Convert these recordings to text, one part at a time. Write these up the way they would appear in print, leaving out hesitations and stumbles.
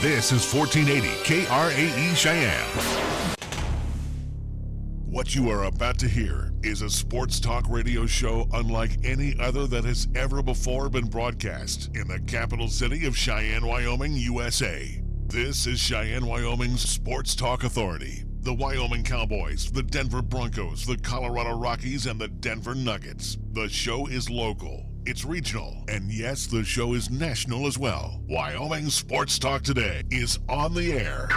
This is 1480 KRAE Cheyenne. What you are about to hear is a sports talk radio show unlike any other that has ever before been broadcast in the capital city of Cheyenne, Wyoming, USA. This is Cheyenne, Wyoming's Sports Talk Authority. The Wyoming Cowboys, the Denver Broncos, the Colorado Rockies, and the Denver Nuggets. The show is local, it's regional, and yes, the show is national as well. Wyoming Sports Talk Today is on the air.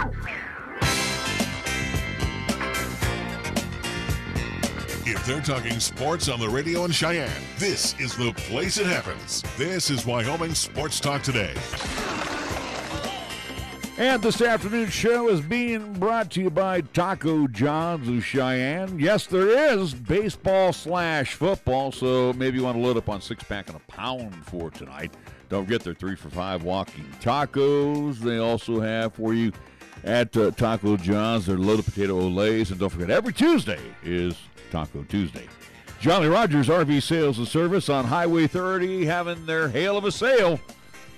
If they're talking sports on the radio in Cheyenne, this is the place it happens. This is Wyoming Sports Talk Today. And this afternoon's show is being brought to you by Taco John's of Cheyenne. Yes, there is baseball/football, so maybe you want to load up on 6-pack and a pound for tonight. Don't forget their 3 for $5 walking tacos. They also have for you at Taco John's their loaded potato olays. And don't forget, every Tuesday is Taco Tuesday. Jolly Rogers RV Sales and Service on Highway 30 having their hail of a sale.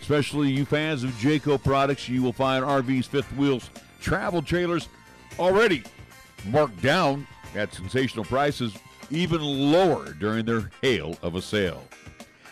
Especially you fans of Jayco products, you will find RVs, fifth wheels, travel trailers already marked down at sensational prices, even lower during their hail of a sale.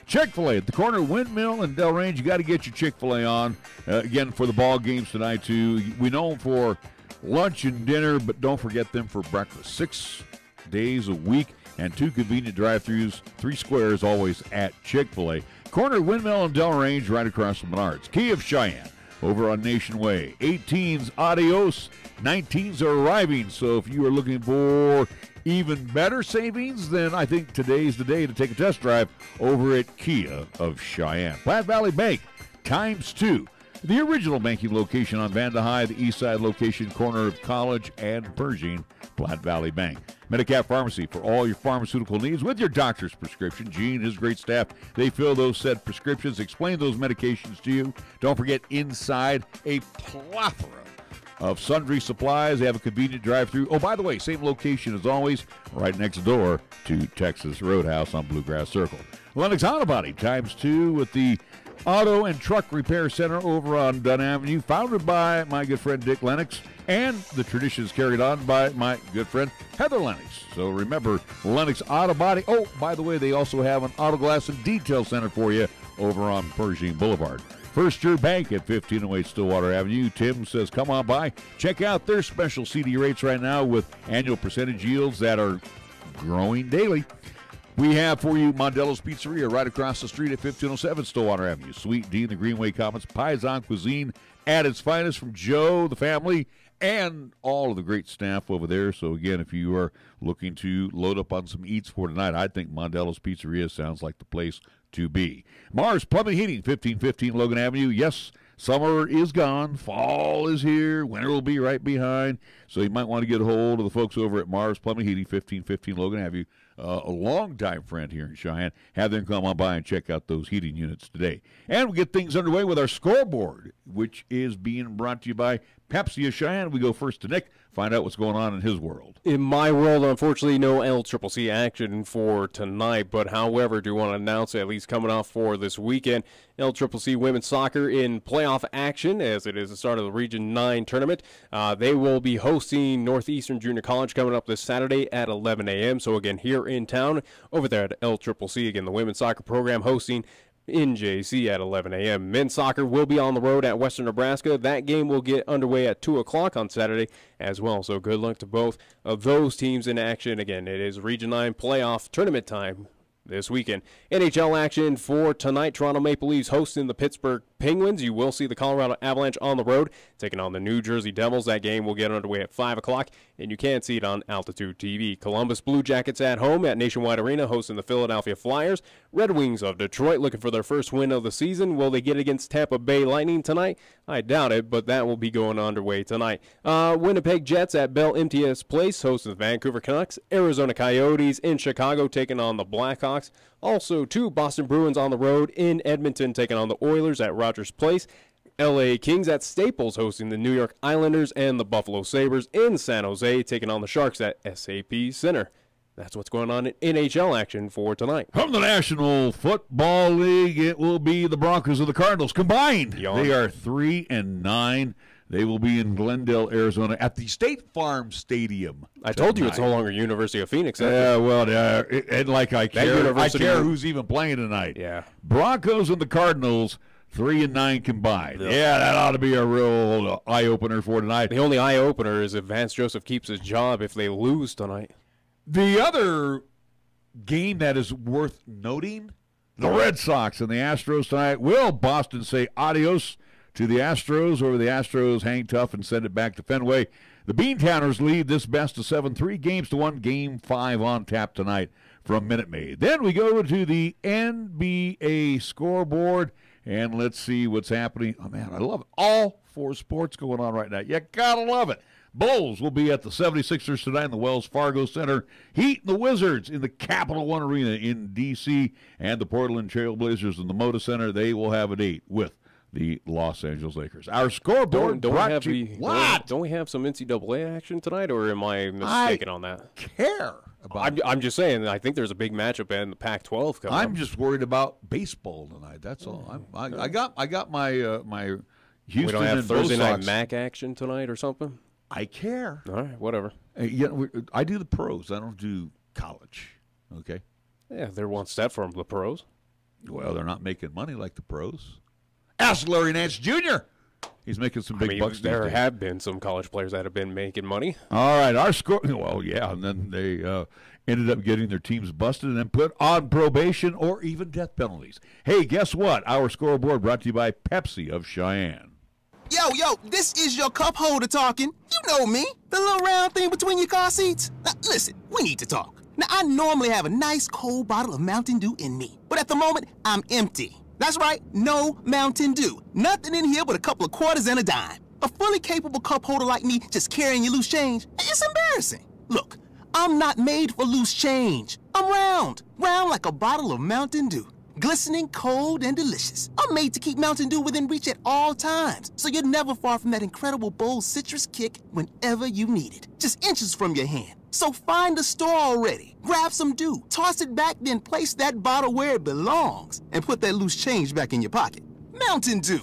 Chick-fil-A at the corner of Windmill and Del Range. You got to get your Chick-fil-A on. Again, for the ball games tonight, too. We know them for lunch and dinner, but don't forget them for breakfast. 6 days a week and 2 convenient drive-thrus, 3 squares always at Chick-fil-A. Corner of Windmill and Del Range, right across from Menards. Key of Cheyenne, over on Nation Way. 18s, adios. 19s are arriving. So if you are looking for even better savings, then I think today's the day to take a test drive over at Kia of Cheyenne. Platte Valley Bank, ×2. The original banking location on Vanda High, the east side location, corner of College and Pershing, Platte Valley Bank. Medicap Pharmacy for all your pharmaceutical needs with your doctor's prescription. Gene and his great staff, they fill those said prescriptions, explain those medications to you. Don't forget, inside a plethora of sundry supplies. They have a convenient drive-thru. Oh, by the way, same location as always, right next door to Texas Roadhouse on Bluegrass Circle. Lennox Auto Body, ×2 with the Auto and Truck Repair Center over on Dunn Avenue, founded by my good friend Dick Lennox, and the tradition is carried on by my good friend Heather Lennox. So remember, Lennox Auto Body. Oh, by the way, they also have an auto glass and detail center for you over on Pershing Boulevard. First Year Bank at 1508 Stillwater Avenue. Tim says, come on by. Check out their special CD rates right now with annual percentage yields that are growing daily. We have for you Mondello's Pizzeria right across the street at 1507 Stillwater Avenue. Sweet Dean, the Greenway Commons, Paisan Cuisine at its finest from Joe, the family, and all of the great staff over there. So, again, if you are looking to load up on some eats for tonight, I think Mondello's Pizzeria sounds like the place to be. Mars Plumbing Heating, 1515 Logan Avenue. Yes, summer is gone. Fall is here. Winter will be right behind. So you might want to get a hold of the folks over at Mars Plumbing Heating, 1515 Logan Avenue. A longtime friend here in Cheyenne. Have them come on by and check out those heating units today. And we get things underway with our scoreboard, which is being brought to you by Pepsi of Cheyenne. We go first to Nick, find out what's going on in his world. In my world, unfortunately, no LCCC action for tonight, but however, do want to announce, at least coming off for this weekend, LCCC women's soccer in playoff action, as it is the start of the Region 9 tournament. They will be hosting Northeastern Junior College coming up this Saturday at 11 a.m. So again, here in town, over there at LCCC, again, the women's soccer program hosting in JC at 11 a.m. Men's soccer will be on the road at Western Nebraska. That game will get underway at 2 o'clock on Saturday as well. So good luck to both of those teams in action. Again, it is Region 9 playoff tournament time this weekend. NHL action for tonight. Toronto Maple Leafs hosting the Pittsburgh Penguins. You will see the Colorado Avalanche on the road taking on the New Jersey Devils. That game will get underway at 5 o'clock, and you can see it on Altitude TV. Columbus Blue Jackets at home at Nationwide Arena hosting the Philadelphia Flyers. Red Wings of Detroit looking for their first win of the season. Will they get against Tampa Bay Lightning tonight? I doubt it, but that will be going underway tonight. Winnipeg Jets at Bell MTS Place hosting the Vancouver Canucks. Arizona Coyotes in Chicago taking on the Blackhawks. Also, 2 Boston Bruins on the road in Edmonton taking on the Oilers at Rogers Place. LA Kings at Staples hosting the New York Islanders, and the Buffalo Sabres in San Jose taking on the Sharks at SAP Center. That's what's going on in NHL action for tonight. From the National Football League, it will be the Broncos and the Cardinals combined. Yawn. They are 3-9. They will be in Glendale, Arizona, at the State Farm Stadium. I told you it's no longer University of Phoenix. Yeah, well, and like I care who's even playing tonight. Yeah. Broncos and the Cardinals, 3-9 combined. Yeah, that ought to be a real eye-opener for tonight. The only eye-opener is if Vance Joseph keeps his job if they lose tonight. The other game that is worth noting, the Red Sox and the Astros tonight. Will Boston say adios to the Astros, or the Astros hang tough and send it back to Fenway? The Beantowners lead this best of 7, 3-1, Game 5 on tap tonight from Minute Maid. Then we go to the NBA scoreboard, and let's see what's happening. Oh, man, I love it. All 4 sports going on right now. You gotta love it. Bulls will be at the 76ers tonight in the Wells Fargo Center. Heat and the Wizards in the Capital One Arena in D.C. And the Portland Trail Blazers in the Moda Center. They will have a date with the Los Angeles Lakers. Our scoreboard Don't we have some NCAA action tonight, or am I mistaken on that? Care about I'm just saying, I think there's a big matchup in the Pac-12 coming I'm up. just worried about baseball tonight. That's all. I got my Houston. We don't have and Thursday Bo night Sox. MAC action tonight or something? I care. All right, whatever. I do the pros. I don't do college. Okay. Yeah, they're one step from the pros. Well, they're not making money like the pros. Ask Larry Nance Jr. He's making some big bucks. There these days. have been some college players that have been making money. All right, our score. Well, yeah, and then they ended up getting their teams busted and then put on probation or even death penalties. Hey, guess what? Our scoreboard brought to you by Pepsi of Cheyenne. Yo, this is your cup holder talking. You know me, the little round thing between your car seats. Now, listen, we need to talk. Now, I normally have a nice cold bottle of Mountain Dew in me, but at the moment, I'm empty. That's right, no Mountain Dew. Nothing in here but a couple of quarters and a dime. A fully capable cup holder like me just carrying your loose change, it's embarrassing. Look, I'm not made for loose change. I'm round like a bottle of Mountain Dew. Glistening, cold, and delicious. I'm made to keep Mountain Dew within reach at all times, so you're never far from that incredible bold citrus kick whenever you need it. Just inches from your hand. So find a store already, grab some Dew, toss it back, then place that bottle where it belongs, and put that loose change back in your pocket. Mountain Dew.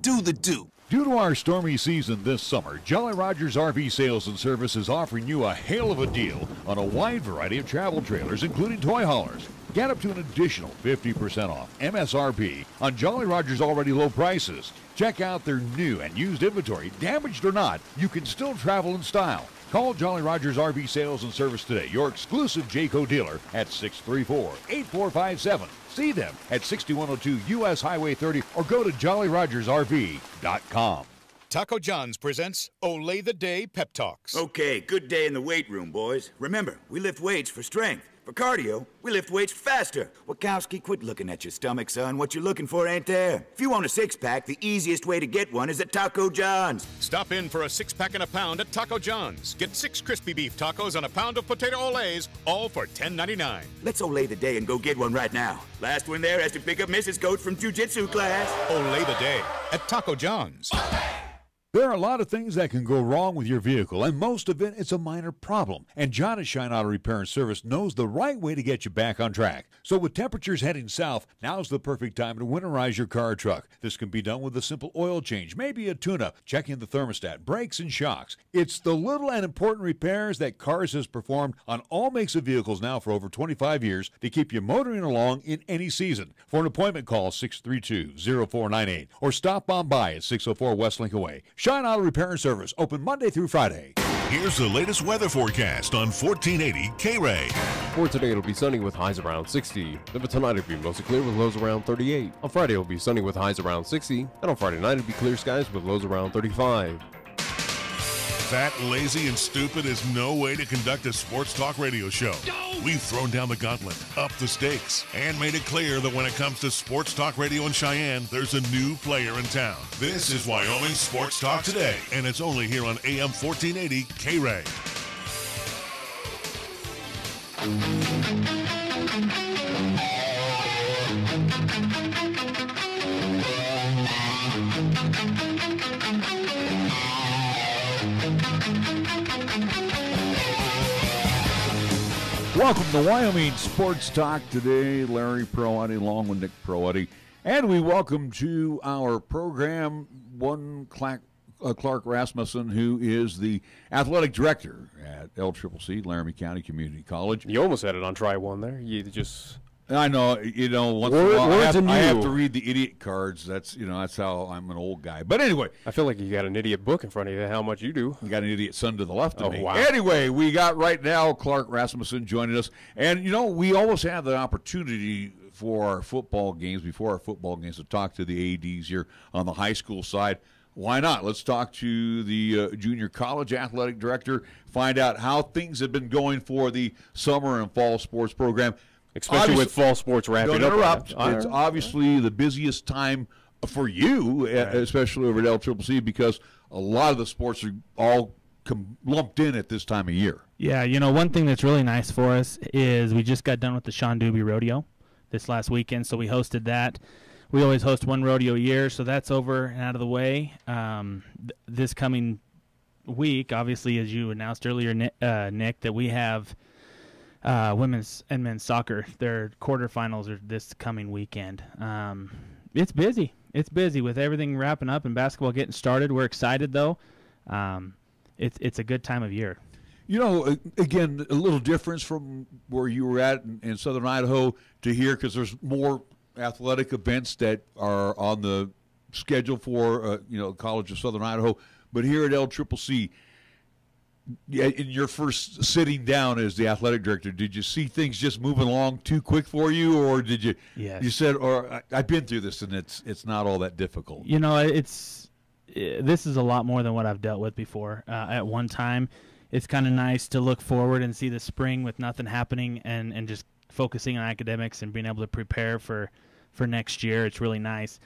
Do the Dew. Due to our stormy season this summer, Jolly Rogers RV Sales and Service is offering you a hail of a deal on a wide variety of travel trailers, including toy haulers. Get up to an additional 50% off MSRP on Jolly Rogers' already low prices. Check out their new and used inventory. Damaged or not, you can still travel in style. Call Jolly Rogers RV Sales and Service today, your exclusive Jayco dealer, at 634-8457. See them at 6102 U.S. Highway 30 or go to jollyrogersrv.com. Taco John's presents Olay the Day Pep Talks. Okay, good day in the weight room, boys. Remember, we lift weights for strength. For cardio, we lift weights faster. Wachowski, quit looking at your stomach, son. What you're looking for ain't there. If you want a six-pack, the easiest way to get one is at Taco John's. Stop in for a 6-pack and a pound at Taco John's. Get 6 crispy beef tacos and a pound of potato olays, all for $10.99. Let's Olay the day and go get one right now. Last one there has to pick up Mrs. Coach from jiu-jitsu class. Olay the day at Taco John's. There are a lot of things that can go wrong with your vehicle, and most of it is a minor problem. And John at Shine Auto Repair and Service knows the right way to get you back on track. So with temperatures heading south, now's the perfect time to winterize your car or truck. This can be done with a simple oil change, maybe a tune-up, checking the thermostat, brakes, and shocks. It's the little and important repairs that Cars has performed on all makes of vehicles now for over 25 years to keep you motoring along in any season. For an appointment, call 632-0498 or stop on by at 604 West Lincoln Way. Shine Auto Repair and Service, open Monday through Friday. Here's the latest weather forecast on 1480 KRAE. For today, it'll be sunny with highs around 60. Then for tonight, it'll be mostly clear with lows around 38. On Friday, it'll be sunny with highs around 60. And on Friday night, it'll be clear skies with lows around 35. Fat, lazy, and stupid is no way to conduct a sports talk radio show. We've thrown down the gauntlet, upped the stakes, and made it clear that when it comes to sports talk radio in Cheyenne, there's a new player in town. This is Wyoming Sports Talk Today, and it's only here on AM 1480 KRAE. Welcome to Wyoming Sports Talk today. Larry Proetti along with Nick Proetti. And we welcome to our program one Clark Rasmussen, who is the athletic director at LCCC, Laramie County Community College. You almost had it on try one there. You just... I know, once in a while I have to read the idiot cards. That's how I'm an old guy. But anyway. I feel like you got an idiot book in front of you, how much you do. You got an idiot son to the left of me. Wow. Anyway, we got right now Clark Rasmussen joining us. And, we always have the opportunity for our football games, before our football games, to talk to the ADs here on the high school side. Why not? Let's talk to the junior college athletic director, find out how things have been going for the summer and fall sports program. Especially with fall sports wrapping up. Don't interrupt. It's obviously the busiest time for you, especially over at LCCC, because a lot of the sports are all lumped in at this time of year. Yeah, one thing that's really nice for us is we just got done with the Sean Doobie Rodeo this last weekend, so we hosted that. We always host one rodeo a year, so that's over and out of the way. This coming week, obviously, as you announced earlier, Nick, that we have women's and men's soccer. Their quarterfinals are this coming weekend. It's busy. It's busy with everything wrapping up and basketball getting started. We're excited, though. It's a good time of year. Again, a little difference from where you were at in southern Idaho to here, because there's more athletic events that are on the schedule for College of Southern Idaho. But here at LCCC, in your first sitting down as the athletic director, did you see things just moving along too quick for you, or did you? Yes. You said, "Or I've been through this, and it's not all that difficult." This is a lot more than what I've dealt with before. At one time, it's kind of nice to look forward and see the spring with nothing happening, and just focusing on academics and being able to prepare for next year. It's really nice.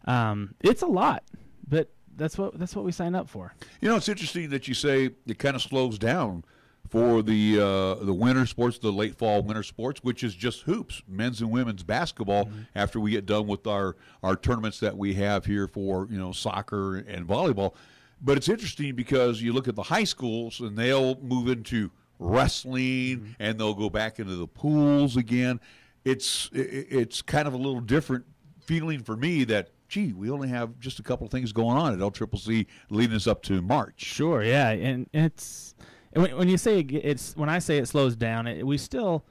It's a lot, but that's what we signed up for. It's interesting that you say it kind of slows down for the winter sports, the late fall winter sports, which is just hoops, men's and women's basketball. Mm-hmm. After we get done with our tournaments that we have here for soccer and volleyball. But it's interesting because you look at the high schools and they'll move into wrestling, mm-hmm. and they'll go back into the pools again. It's kind of a little different feeling for me that, gee, we only have just a couple of things going on at LCCC leading us up to March. Sure, yeah, and when you say when I say it slows down, we still,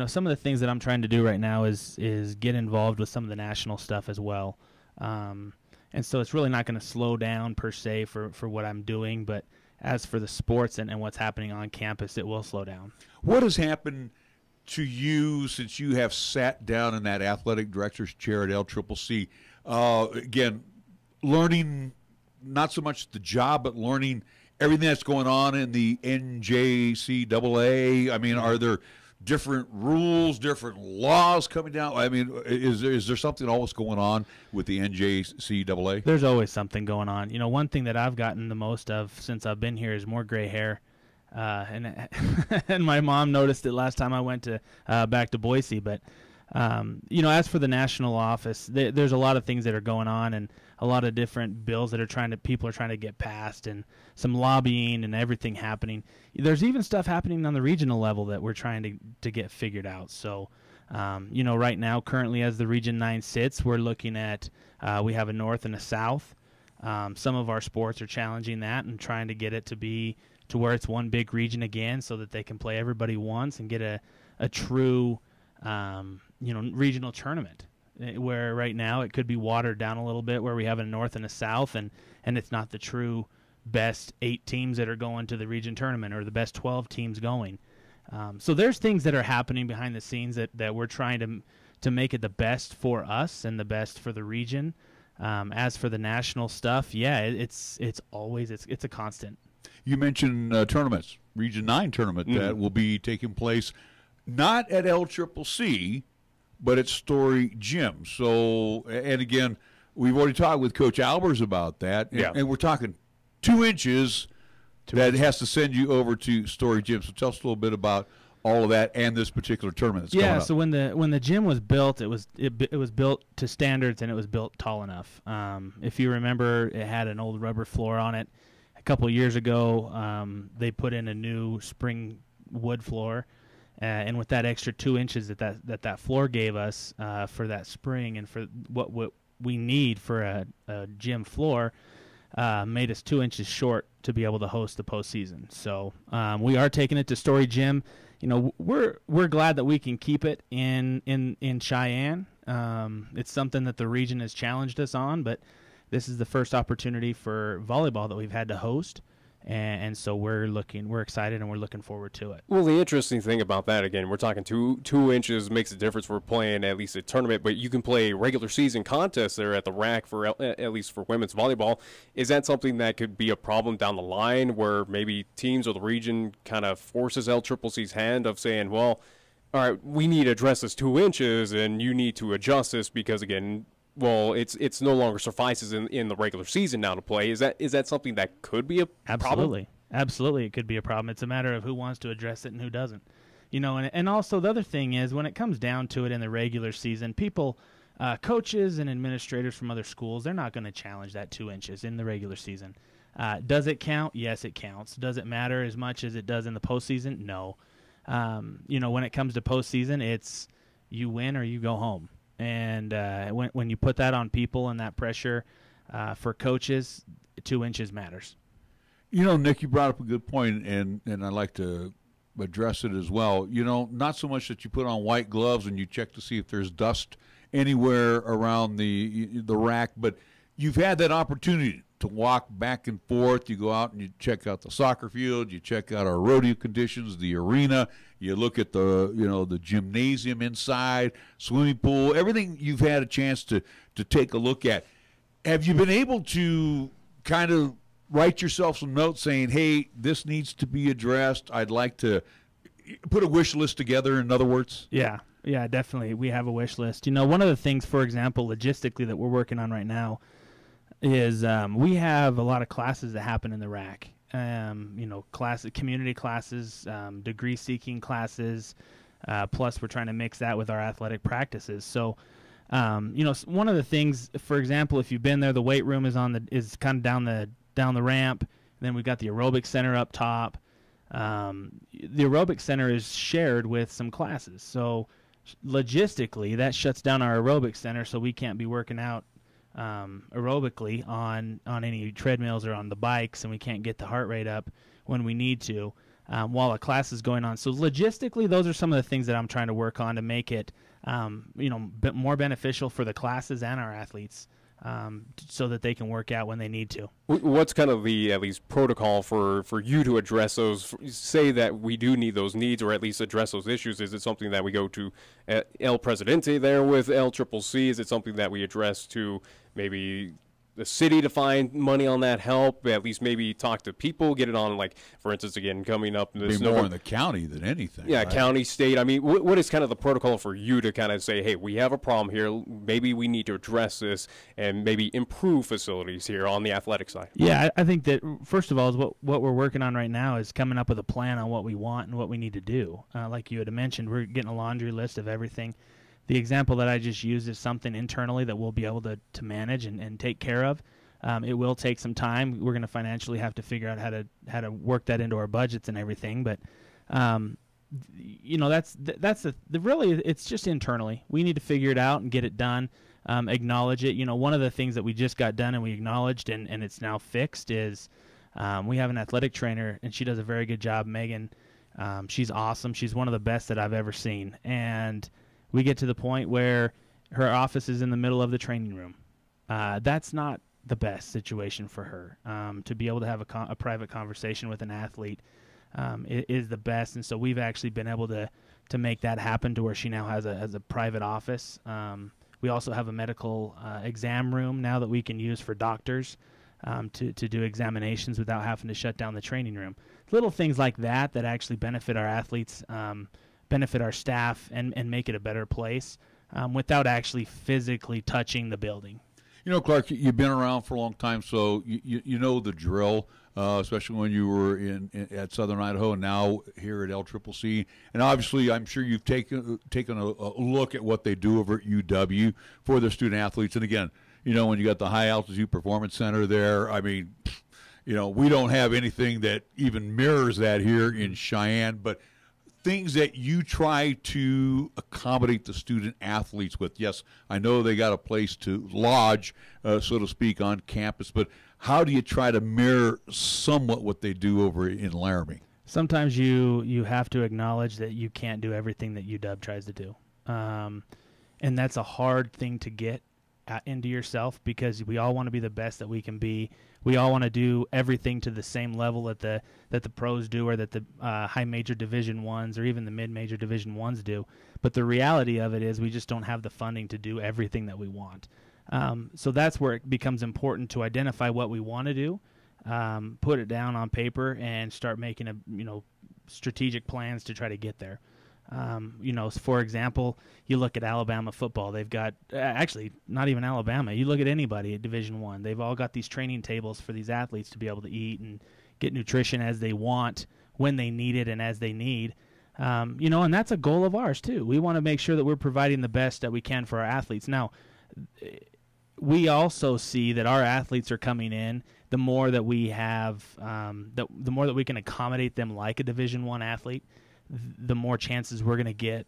some of the things that I'm trying to do right now is get involved with some of the national stuff as well, and so it's really not going to slow down per se for what I'm doing, but as for the sports and what's happening on campus, it will slow down. What has happened to you since you have sat down in that athletic director's chair at LCCC? Again, learning not so much the job, but learning everything that's going on in the NJCAA. I mean, are there different rules, different laws coming down? I mean, is there something always going on with the NJCAA? There's always something going on. One thing that I've gotten the most of since I've been here is more gray hair. And my mom noticed it last time I went back to Boise. But as for the national office, there's a lot of things that are going on, and a lot of different bills that people are trying to get passed, and some lobbying and everything happening. There's even stuff happening on the regional level that we're trying to get figured out. So, right now, currently as the Region 9 sits, we're looking at we have a north and a south. Some of our sports are challenging that and trying to get it to where it's one big region again, so that they can play everybody once and get a true regional tournament, where right now it could be watered down a little bit, where we have a north and a south, and it's not the true best 8 teams that are going to the region tournament or the best 12 teams going. So there's things that are happening behind the scenes that we're trying to make it the best for us and the best for the region. As for the national stuff, yeah, it's always a constant. You mentioned tournaments, Region 9 tournament that will be taking place not at LCCC, but at Story Gym. So, and again, we've already talked with Coach Albers about that, and we're talking 2 inches that has to send you over to Story Gym. So tell us a little bit about all of that and this particular tournament that's coming up. So when the gym was built, it was built to standards, and it was built tall enough. If you remember, it had an old rubber floor on it. A couple of years ago, they put in a new spring wood floor, And with that extra 2 inches that floor gave us for that spring and for what we need for a gym floor, made us 2 inches short to be able to host the postseason. So we are taking it to Story Gym. You know, we're glad that we can keep it in Cheyenne. It's something that the region has challenged us on, but this is the first opportunity for volleyball that we've had to host. And so we're excited, and we're looking forward to it. Well, the interesting thing about that, again, we're talking two inches makes a difference for playing at least a tournament, but you can play regular season contests there at the RAC for at least for women's volleyball. Is that something that could be a problem down the line where maybe teams or the region kind of forces LCCC's hand of saying, well, all right, we need to address this 2 inches, and you need to adjust this because, again, well, it's no longer suffices in the regular season now to play. Is that something that could be a problem? Absolutely, it could be a problem. It's a matter of who wants to address it and who doesn't. You know, and also the other thing is when it comes down to it in the regular season, people, coaches and administrators from other schools, they're not going to challenge that 2 inches in the regular season. Does it count? Yes, it counts. Does it matter as much as it does in the postseason? No. You know, when it comes to postseason, it's you win or you go home. And when you put that on people and that pressure for coaches, 2 inches matters. You know, Nick, you brought up a good point, and I'd like to address it as well. You know, not so much that you put on white gloves and you check to see if there's dust anywhere around the rack, but you've had that opportunity to walk back and forth. You go out and you check out the soccer field, you check out our rodeo conditions, the arena, you look at the gymnasium inside, swimming pool, everything you've had a chance to take a look at. Have you been able to kind of write yourself some notes saying, hey, this needs to be addressed? I'd like to put a wish list together, in other words? Yeah, definitely. We have a wish list. You know, one of the things, for example, logistically that we're working on right now is we have a lot of classes that happen in the RAC. You know, community classes, degree-seeking classes, plus we're trying to mix that with our athletic practices. So, you know, one of the things, for example, if you've been there, the weight room is kind of down the ramp. Then we've got the aerobic center up top. The aerobic center is shared with some classes. So logistically, that shuts down our aerobic center, so we can't be working out aerobically on any treadmills or on the bikes, and we can't get the heart rate up when we need to while a class is going on. So logistically, those are some of the things that I'm trying to work on to make it you know, bit more beneficial for the classes and our athletes, so that they can work out when they need to. What's kind of the at least protocol for you to address those? Say that we do need those needs, or at least address those issues. Is it something that we go to El Presidente there with LCCC? Is it something that we address to maybe the city to find money on that help? At least maybe talk to people, get it on, like, for instance, again, coming up this more in the county than anything. Yeah, right? County, state. I mean, what is kind of the protocol for you to kind of say, hey, we have a problem here, maybe we need to address this and maybe improve facilities here on the athletic side? Yeah, I think that, first of all, is what we're working on right now is coming up with a plan on what we want and what we need to do. Like you had mentioned, we're getting a laundry list of everything. The example that I just used is something internally that we'll be able to manage and take care of. It will take some time. We're going to financially have to figure out how to work that into our budgets and everything. But you know, that's really, it's just internally. We need to figure it out and get it done. Acknowledge it. You know, one of the things that we just got done and we acknowledged and it's now fixed is we have an athletic trainer, and she does a very good job, Megan. She's awesome. She's one of the best that I've ever seen. And we get to the point where her office is in the middle of the training room. That's not the best situation for her. To be able to have a private conversation with an athlete is the best. And so we've actually been able to make that happen to where she now has a private office. We also have a medical exam room now that we can use for doctors to do examinations without having to shut down the training room. Little things like that actually benefit our athletes, benefit our staff, and make it a better place without actually physically touching the building. You know, Clark, you've been around for a long time, so you know the drill, especially when you were at Southern Idaho and now here at LCCC. And obviously, I'm sure you've taken a look at what they do over at UW for their student athletes. And again, you know, when you got the High Altitude Performance Center there, I mean, you know, we don't have anything that even mirrors that here in Cheyenne. But things that you try to accommodate the student athletes with? Yes, I know they got a place to lodge, so to speak, on campus, but how do you try to mirror somewhat what they do over in Laramie? Sometimes you have to acknowledge that you can't do everything that UW tries to do. And that's a hard thing to get into yourself, because we all want to be the best that we can be. We all want to do everything to the same level that the pros do, or that the high major Division Ones or even the mid major Division Ones do. But the reality of it is we just don't have the funding to do everything that we want. So that's where it becomes important to identify what we want to do, put it down on paper, and start making strategic plans to try to get there. For example, you look at Alabama football. They've got actually not even Alabama. You look at anybody at Division I. They've all got these training tables for these athletes to be able to eat and get nutrition as they want, when they need it, and as they need. And that's a goal of ours too. We want to make sure that we're providing the best that we can for our athletes. Now, we also see that our athletes are coming in. The more that we have, the more that we can accommodate them like a Division I athlete, the more chances we're going to get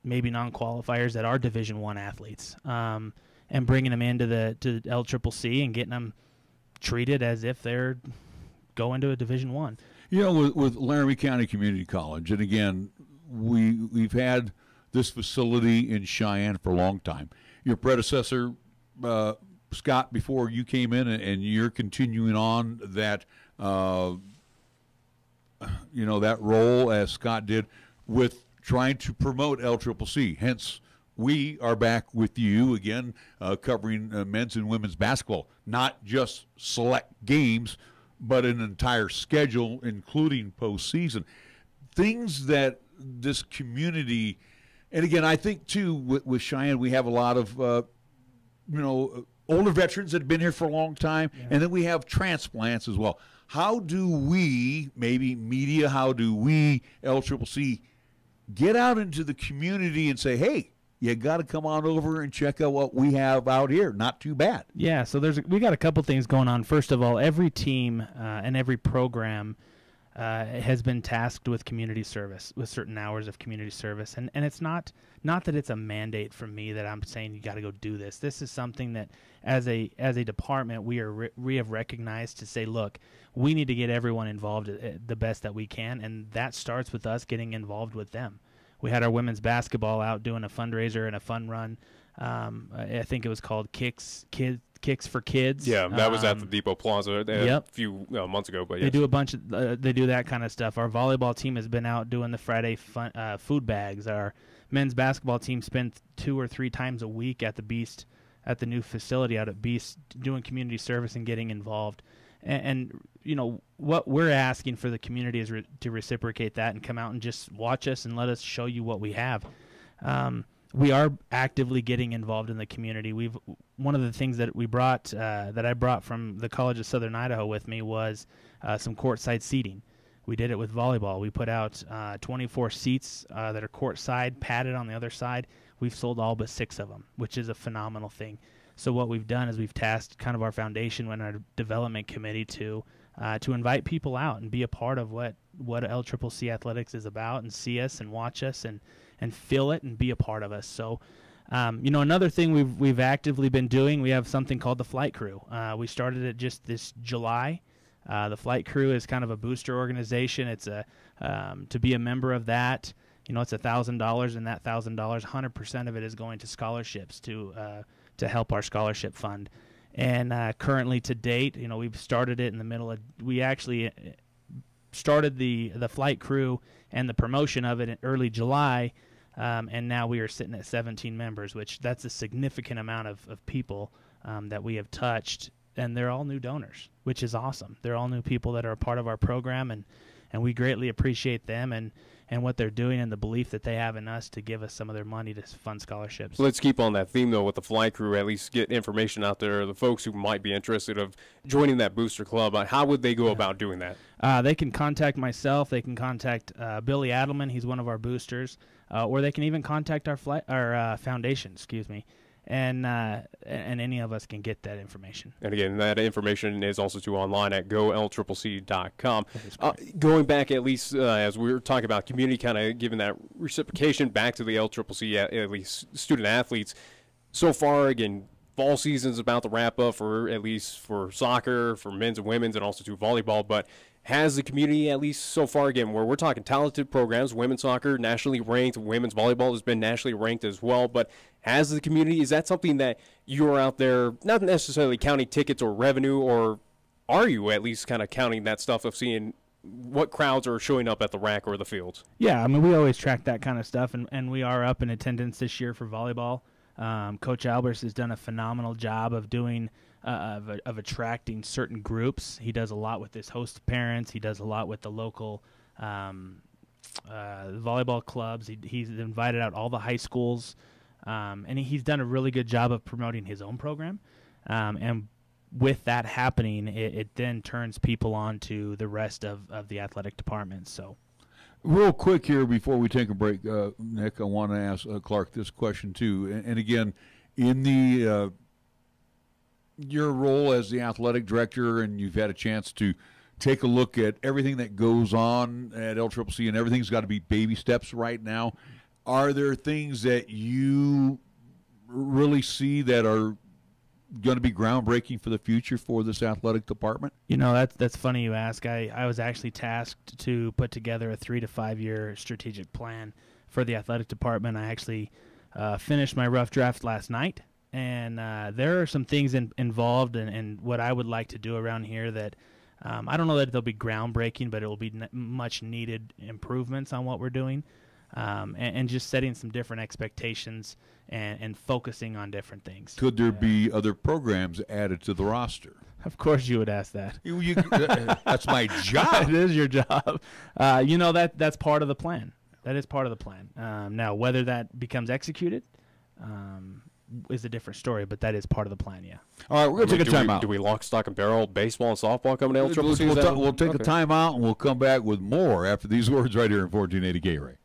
maybe non-qualifiers that are Division I athletes, and bringing them into to LCCC and getting them treated as if they're going to a Division I. With Laramie County Community College, and again, we've had this facility in Cheyenne for a long time. Your predecessor, Scott, before you came in, and you're continuing on that that role as Scott did with trying to promote LCCC. Hence, we are back with you again, covering men's and women's basketball, not just select games, but an entire schedule, including postseason. Things that this community, and again, I think too with Cheyenne, we have a lot of older veterans that have been here for a long time, and then we have transplants as well. How do we, maybe media, how do we, LCCC, get out into the community and say, hey, you got to come on over and check out what we have out here? Not too bad. Yeah, so we got a couple things going on. First of all, every team and every program has been tasked with community service, with certain hours of community service. And it's not that it's a mandate from me that I'm saying you got to go do this. This is something that as a department we have recognized to say, look, we need to get everyone involved the best that we can, and that starts with us getting involved with them. We had our women's basketball out doing a fundraiser and a fun run. I think it was called Kicks for Kids. Yeah, that was at the Depot Plaza a few months ago. But yes. They do a bunch of they do that kind of stuff. Our volleyball team has been out doing the Friday food bags. Our men's basketball team spent 2 or 3 times a week at the Beast, at the new facility out at Beast, doing community service and getting involved. And what we're asking for the community is to reciprocate that and come out and just watch us and let us show you what we have. We are actively getting involved in the community. One of the things that we brought, that I brought from the College of Southern Idaho with me, was some courtside seating. We did it with volleyball. We put out 24 seats that are courtside, padded on the other side. We've sold all but 6 of them, which is a phenomenal thing. So what we've done is we've tasked kind of our foundation and our development committee to invite people out and be a part of what LCCC athletics is about, and see us and watch us and feel it and be a part of us. So, another thing we've actively been doing, we have something called the Flight Crew. We started it just this July. The Flight Crew is kind of a booster organization. It's to be a member of that, it's $1,000, and that $1,000, 100% of it is going to scholarships to help our scholarship fund. And currently to date, we've started it in the middle of, we actually started the Flight Crew and the promotion of it in early July, and now we are sitting at 17 members, which that's a significant amount of people that we have touched, and they're all new donors, which is awesome. They're all new people that are a part of our program, and we greatly appreciate them and what they're doing, and the belief that they have in us to give us some of their money to fund scholarships. Let's keep on that theme, though, with the Flight Crew, at least get information out there, the folks who might be interested of joining that booster club. How would they go about doing that? They can contact myself. They can contact Billy Adelman. He's one of our boosters. Or they can even contact our foundation, and any of us can get that information. And again, that information is also online at golccc.com. Going back, at least as we were talking about community, kind of giving that reciprocation back to the LCCC, at least student athletes. So far, again, fall season's about to wrap up at least for soccer, for men's and women's, and also to volleyball. But has the community, at least so far, again, where we're talking talented programs, women's soccer nationally ranked, women's volleyball has been nationally ranked as well, but has the community, is that something that you are out there not necessarily counting tickets or revenue, or are you at least kind of counting that stuff of seeing what crowds are showing up at the rack or the fields? Yeah, I mean, we always track that kind of stuff, and we are up in attendance this year for volleyball. Coach Albers has done a phenomenal job of doing of attracting certain groups. He does a lot with his host parents. He does a lot with the local volleyball clubs. He's invited out all the high schools, and he's done a really good job of promoting his own program. And with that happening, it then turns people on to the rest of the athletic department. So, real quick here before we take a break, Nick, I want to ask Clark this question too. And again, in the your role as the athletic director, and you've had a chance to take a look at everything that goes on at LCCC, and everything's got to be baby steps right now. Are there things that you really see that are going to be groundbreaking for the future for this athletic department? You know, that's funny you ask. I was actually tasked to put together a 3 to 5 year strategic plan for the athletic department. I actually finished my rough draft last night, and there are some things involved in what I would like to do around here that I don't know that they'll be groundbreaking, but it will be much needed improvements on what we're doing, and just setting some different expectations and focusing on different things. Could there be other programs added to the roster? Of course you would ask that. That's my job. It is your job. You know, that's part of the plan. That is part of the plan. Now, whether that becomes executed is a different story, but that is part of the plan, yeah. All right, we're going to take a timeout. Do we lock, stock, and barrel baseball and softball coming to LCCC? We'll take a timeout, and we'll come back with more after these words right here in 1480 KRAE.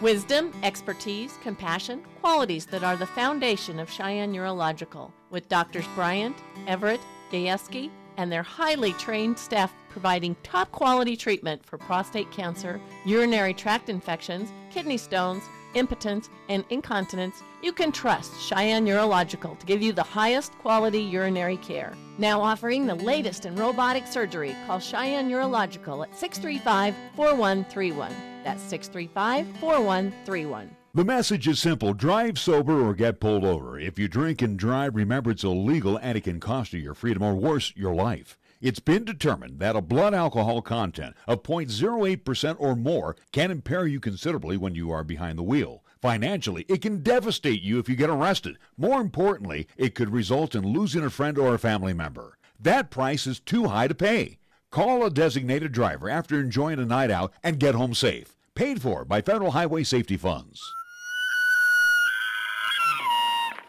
Wisdom, expertise, compassion, qualities that are the foundation of Cheyenne Urological, with Doctors Bryant, Everett, Gajewski, and their highly trained staff providing top quality treatment for prostate cancer, urinary tract infections, kidney stones, impotence, and incontinence. You can trust Cheyenne Urological to give you the highest quality urinary care. Now offering the latest in robotic surgery. Call Cheyenne Urological at 635-4131. That's 635-4131. The message is simple. Drive sober or get pulled over. If you drink and drive, remember it's illegal and it can cost you your freedom or worse, your life. It's been determined that a blood alcohol content of 0.08% or more can impair you considerably when you are behind the wheel. Financially, it can devastate you if you get arrested. More importantly, it could result in losing a friend or a family member. That price is too high to pay. Call a designated driver after enjoying a night out and get home safe. Paid for by Federal Highway Safety Funds.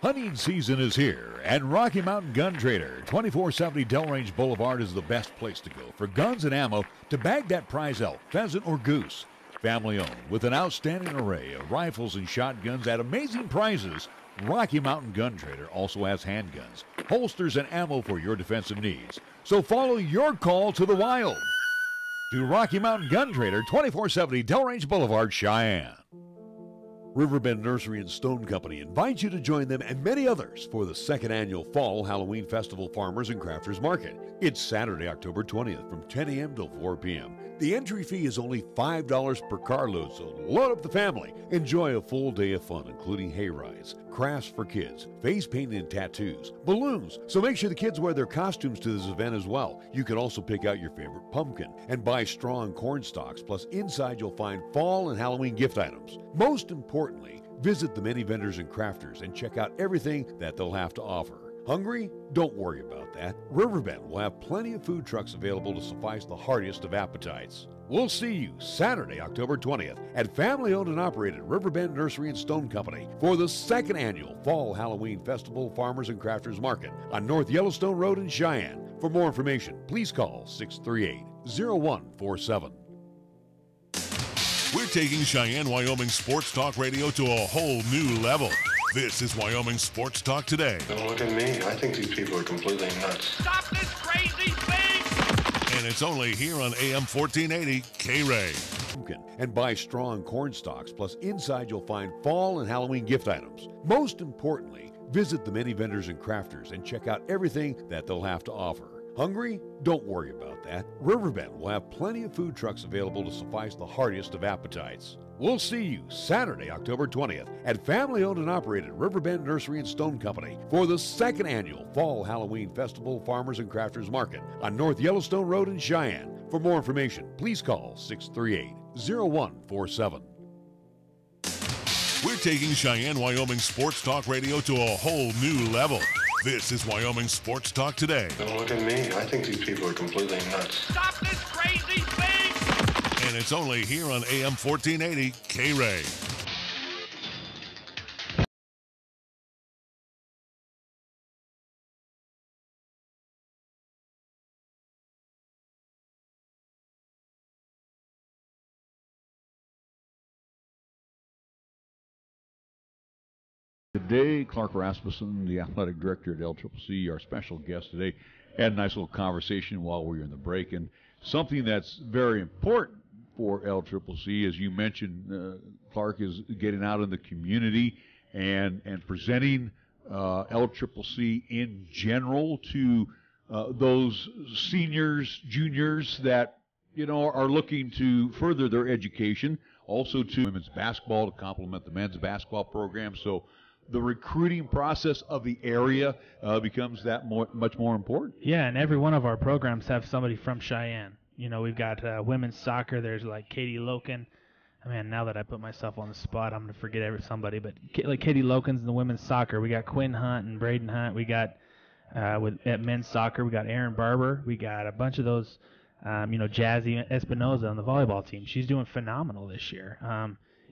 Hunting season is here, and Rocky Mountain Gun Trader, 2470 Delrange Boulevard is the best place to go for guns and ammo to bag that prize elk, pheasant, or goose. Family owned, with an outstanding array of rifles and shotguns at amazing prices, Rocky Mountain Gun Trader also has handguns, holsters, and ammo for your defensive needs. So follow your call to the wild. To Rocky Mountain Gun Trader, 2470 Delrange Boulevard, Cheyenne. Riverbend Nursery and Stone Company invites you to join them and many others for the second annual Fall Halloween Festival Farmers and Crafters Market. It's Saturday, October 20th from 10 a.m. till 4 p.m. The entry fee is only $5 per carload, so load up the family. Enjoy a full day of fun, including hay rides, crafts for kids, face painting and tattoos, balloons. So make sure the kids wear their costumes to this event as well. You can also pick out your favorite pumpkin and buy straw and corn stalks. Plus, inside you'll find fall and Halloween gift items. Most importantly, visit the many vendors and crafters and check out everything that they'll have to offer. Hungry? Don't worry about that. Riverbend will have plenty of food trucks available to suffice the heartiest of appetites. We'll see you Saturday, October 20th at family-owned and operated Riverbend Nursery and Stone Company for the second annual Fall Halloween Festival Farmers and Crafters Market on North Yellowstone Road in Cheyenne. For more information, please call 638-0147. We're taking Cheyenne, Wyoming Sports Talk Radio to a whole new level. This is Wyoming Sports Talk Today. Don't look at me. I think these people are completely nuts. Stop this crazy thing! And it's only here on AM 1480 KRAE. And buy strong corn stalks. Plus, inside you'll find fall and Halloween gift items. Most importantly, visit the many vendors and crafters and check out everything that they'll have to offer. Hungry? Don't worry about that. Riverbend will have plenty of food trucks available to suffice the heartiest of appetites. We'll see you Saturday, October 20th at family-owned and operated Riverbend Nursery and Stone Company for the second annual Fall Halloween Festival Farmers and Crafters Market on North Yellowstone Road in Cheyenne. For more information, please call 638-0147. We're taking Cheyenne, Wyoming Sports Talk Radio to a whole new level. This is Wyoming Sports Talk Today. Don't look at me. I think these people are completely nuts. Stop this crazy thing! And it's only here on AM 1480 KRAE. Today, Clark Rasmussen, the athletic director at LCCC, our special guest today, had a nice little conversation while we were in the break. And something that's very important for LCCC, as you mentioned, Clark, is getting out in the community and presenting LCCC in general to those seniors, juniors that, you know, are looking to further their education, also to women's basketball to complement the men's basketball program. So the recruiting process of the area becomes that much more important. Yeah, and every one of our programs have somebody from Cheyenne. You know, we've got women's soccer. There's like Katie Loken. I mean, now that I put myself on the spot, I'm going to forget somebody. But like Katie Loken's in the women's soccer. We got Quinn Hunt and Braden Hunt. We got at men's soccer, we got Aaron Barber. We got a bunch of those, Jazzy Espinoza on the volleyball team. She's doing phenomenal this year.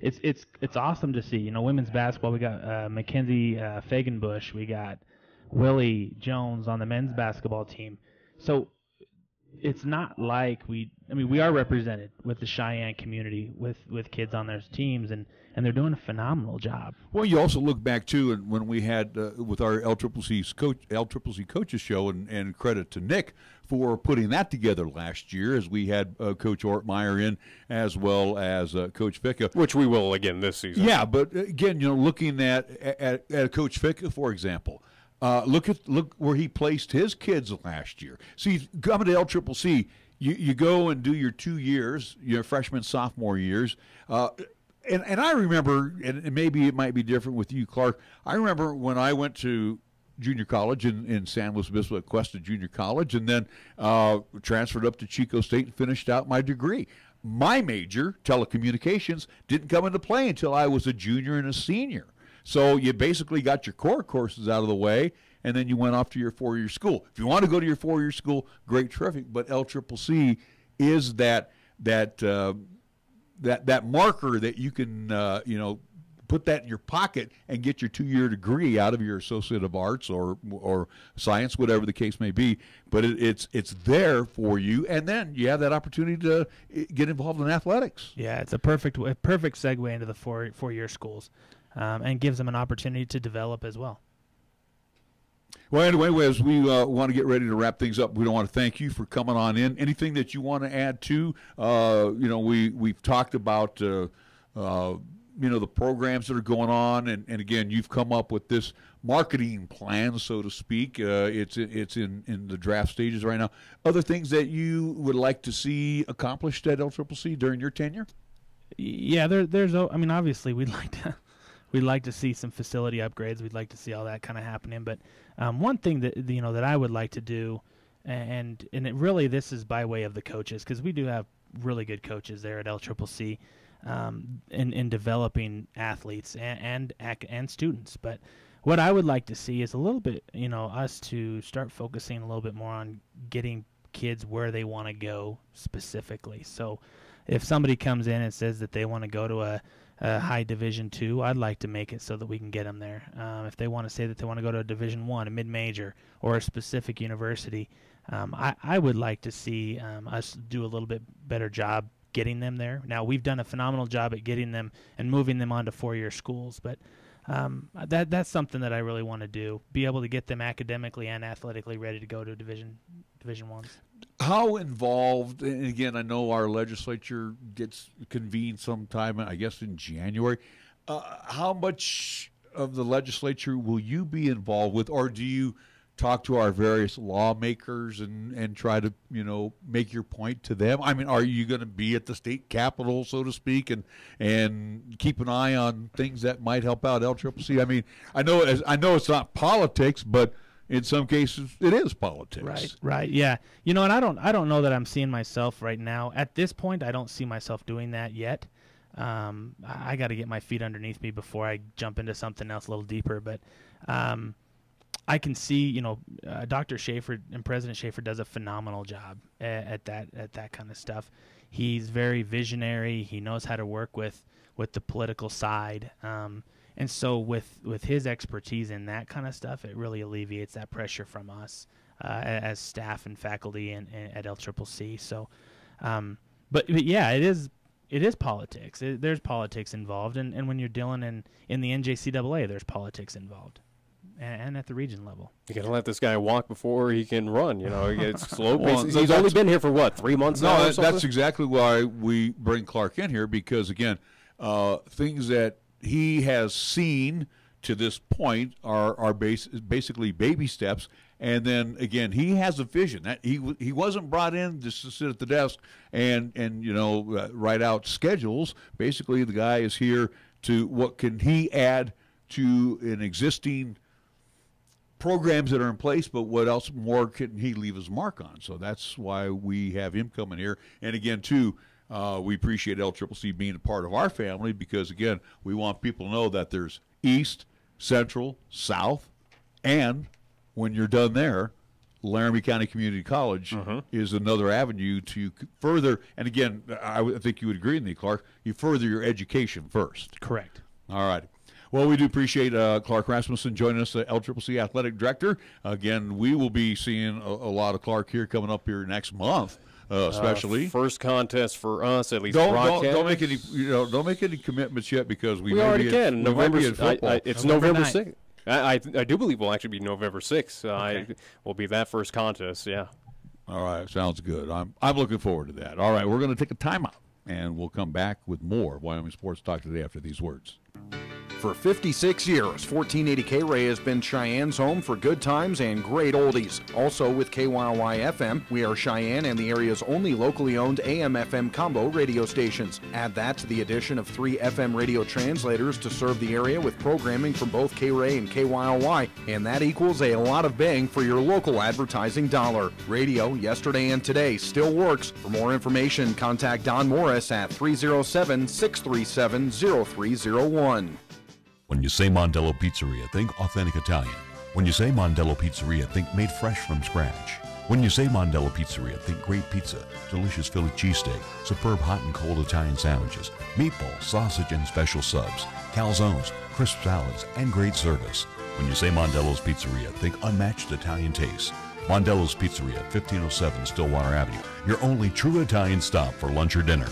It's awesome to see. You know, women's basketball, we got Mackenzie Fagenbush. We got Willie Jones on the men's basketball team. So it's not like we are represented with the Cheyenne community with kids on their teams, and they're doing a phenomenal job. Well, you also look back too, and when we had with our LCCC coaches show, and credit to Nick for putting that together last year, as we had Coach Ortmeyer in as well as Coach Ficka, which we will again this season. Yeah, but again, you know, looking at Coach Ficka, for example. Look where he placed his kids last year. See, coming to LCCC, you go and do your 2 years, your freshman, sophomore years. And I remember, and maybe it might be different with you, Clark, I remember when I went to junior college in San Luis Obispo at Cuesta Junior College, and then transferred up to Chico State and finished out my degree. My major, telecommunications, didn't come into play until I was a junior and a senior. So you basically got your core courses out of the way, and then you went off to your 4-year school. If you want to go to your 4-year school, great, terrific. But LCCC is that marker that you can put that in your pocket and get your 2-year degree out of your Associate of Arts or Science, whatever the case may be. But it's there for you, and then you have that opportunity to get involved in athletics. Yeah, it's a perfect segue into the 4-year schools. And gives them an opportunity to develop as well. Well, anyway, as we want to get ready to wrap things up, we want to thank you for coming on in. Anything that you want to add to? We've talked about the programs that are going on, and again, you've come up with this marketing plan, so to speak. It's in the draft stages right now. Other things that you would like to see accomplished at LCCC during your tenure? Yeah, there's. I mean, obviously, we'd like to see some facility upgrades. We'd like to see all that kind of happening. But one thing that I would like to do, and this is by way of the coaches, because we do have really good coaches there at LCCC in developing athletes and students. But what I would like to see is a little bit, us to start focusing a little bit more on getting kids where they want to go specifically. So if somebody comes in and says that they want to go to a high Division II, I'd like to make it so that we can get them there. If they want to say that they want to go to a Division I, a mid-major, or a specific university, I would like to see us do a little bit better job getting them there. Now, we've done a phenomenal job at getting them and moving them onto 4-year schools, but that's something that I really want to do. Be able to get them academically and athletically ready to go to Division Ones. How involved? And again, I know our legislature gets convened sometime, I guess, in January. How much of the legislature will you be involved with, or do you talk to our various lawmakers and try to, make your point to them? I mean, are you going to be at the state capitol, so to speak, and keep an eye on things that might help out LCCC? I mean, I know it's not politics, but in some cases it is politics. Right. Yeah. And I don't know that I'm seeing myself right now. At this point, I don't see myself doing that yet. I got to get my feet underneath me before I jump into something else a little deeper, but I can see, Dr. Schaefer and President Schaefer does a phenomenal job at that kind of stuff. He's very visionary. He knows how to work with the political side. And so with his expertise in that kind of stuff, it really alleviates that pressure from us as staff and faculty at LCCC. So, but yeah, it is politics. There's politics involved, and when you're dealing in the NJCAA, there's politics involved. And at the region level. You got to let this guy walk before he can run. It's slow pace. He's only been here for, 3 months now? No, that's exactly why we bring Clark in here, because, again, things that he has seen to this point are basically baby steps. And then, again, he has a vision. That he wasn't brought in just to sit at the desk and write out schedules. Basically, the guy is here to what can he add to an existing programs that are in place, but what else more can he leave his mark on? So that's why we have him coming here. And again, too, we appreciate LCCC being a part of our family, because, again, we want people to know that there's East, Central, South, and when you're done there, Laramie County Community College is another avenue to further, and again, I think you would agree with me, Clark, you further your education first. Correct. All right. Well, we do appreciate Clark Rasmussen joining us, the LCCC Athletic Director. Again, we will be seeing a lot of Clark here coming up here next month, especially. First contest for us, at least. Don't make any commitments yet, because we already can. It's November 9th. 6th. I do believe we'll actually be November 6th. Okay. Will be that first contest. Yeah. All right, sounds good. I'm looking forward to that. All right, we're going to take a timeout, and we'll come back with more Wyoming Sports Talk today after these words. For 56 years, 1480 KRAE has been Cheyenne's home for good times and great oldies. Also with KYY FM, we are Cheyenne and the area's only locally owned AM/FM combo radio stations. Add that to the addition of 3 FM radio translators to serve the area with programming from both KRAE and KYY, and that equals a lot of bang for your local advertising dollar. Radio, yesterday and today, still works. For more information, contact Don Morris at 307-637-0301. When you say Mondello Pizzeria, think authentic Italian. When you say Mondello Pizzeria, think made fresh from scratch. When you say Mondello Pizzeria, think great pizza, delicious Philly cheesesteak, superb hot and cold Italian sandwiches, meatballs, sausage, and special subs, calzones, crisp salads, and great service. When you say Mondello's Pizzeria, think unmatched Italian taste. Mondello's Pizzeria, 1507 Stillwater Avenue, your only true Italian stop for lunch or dinner.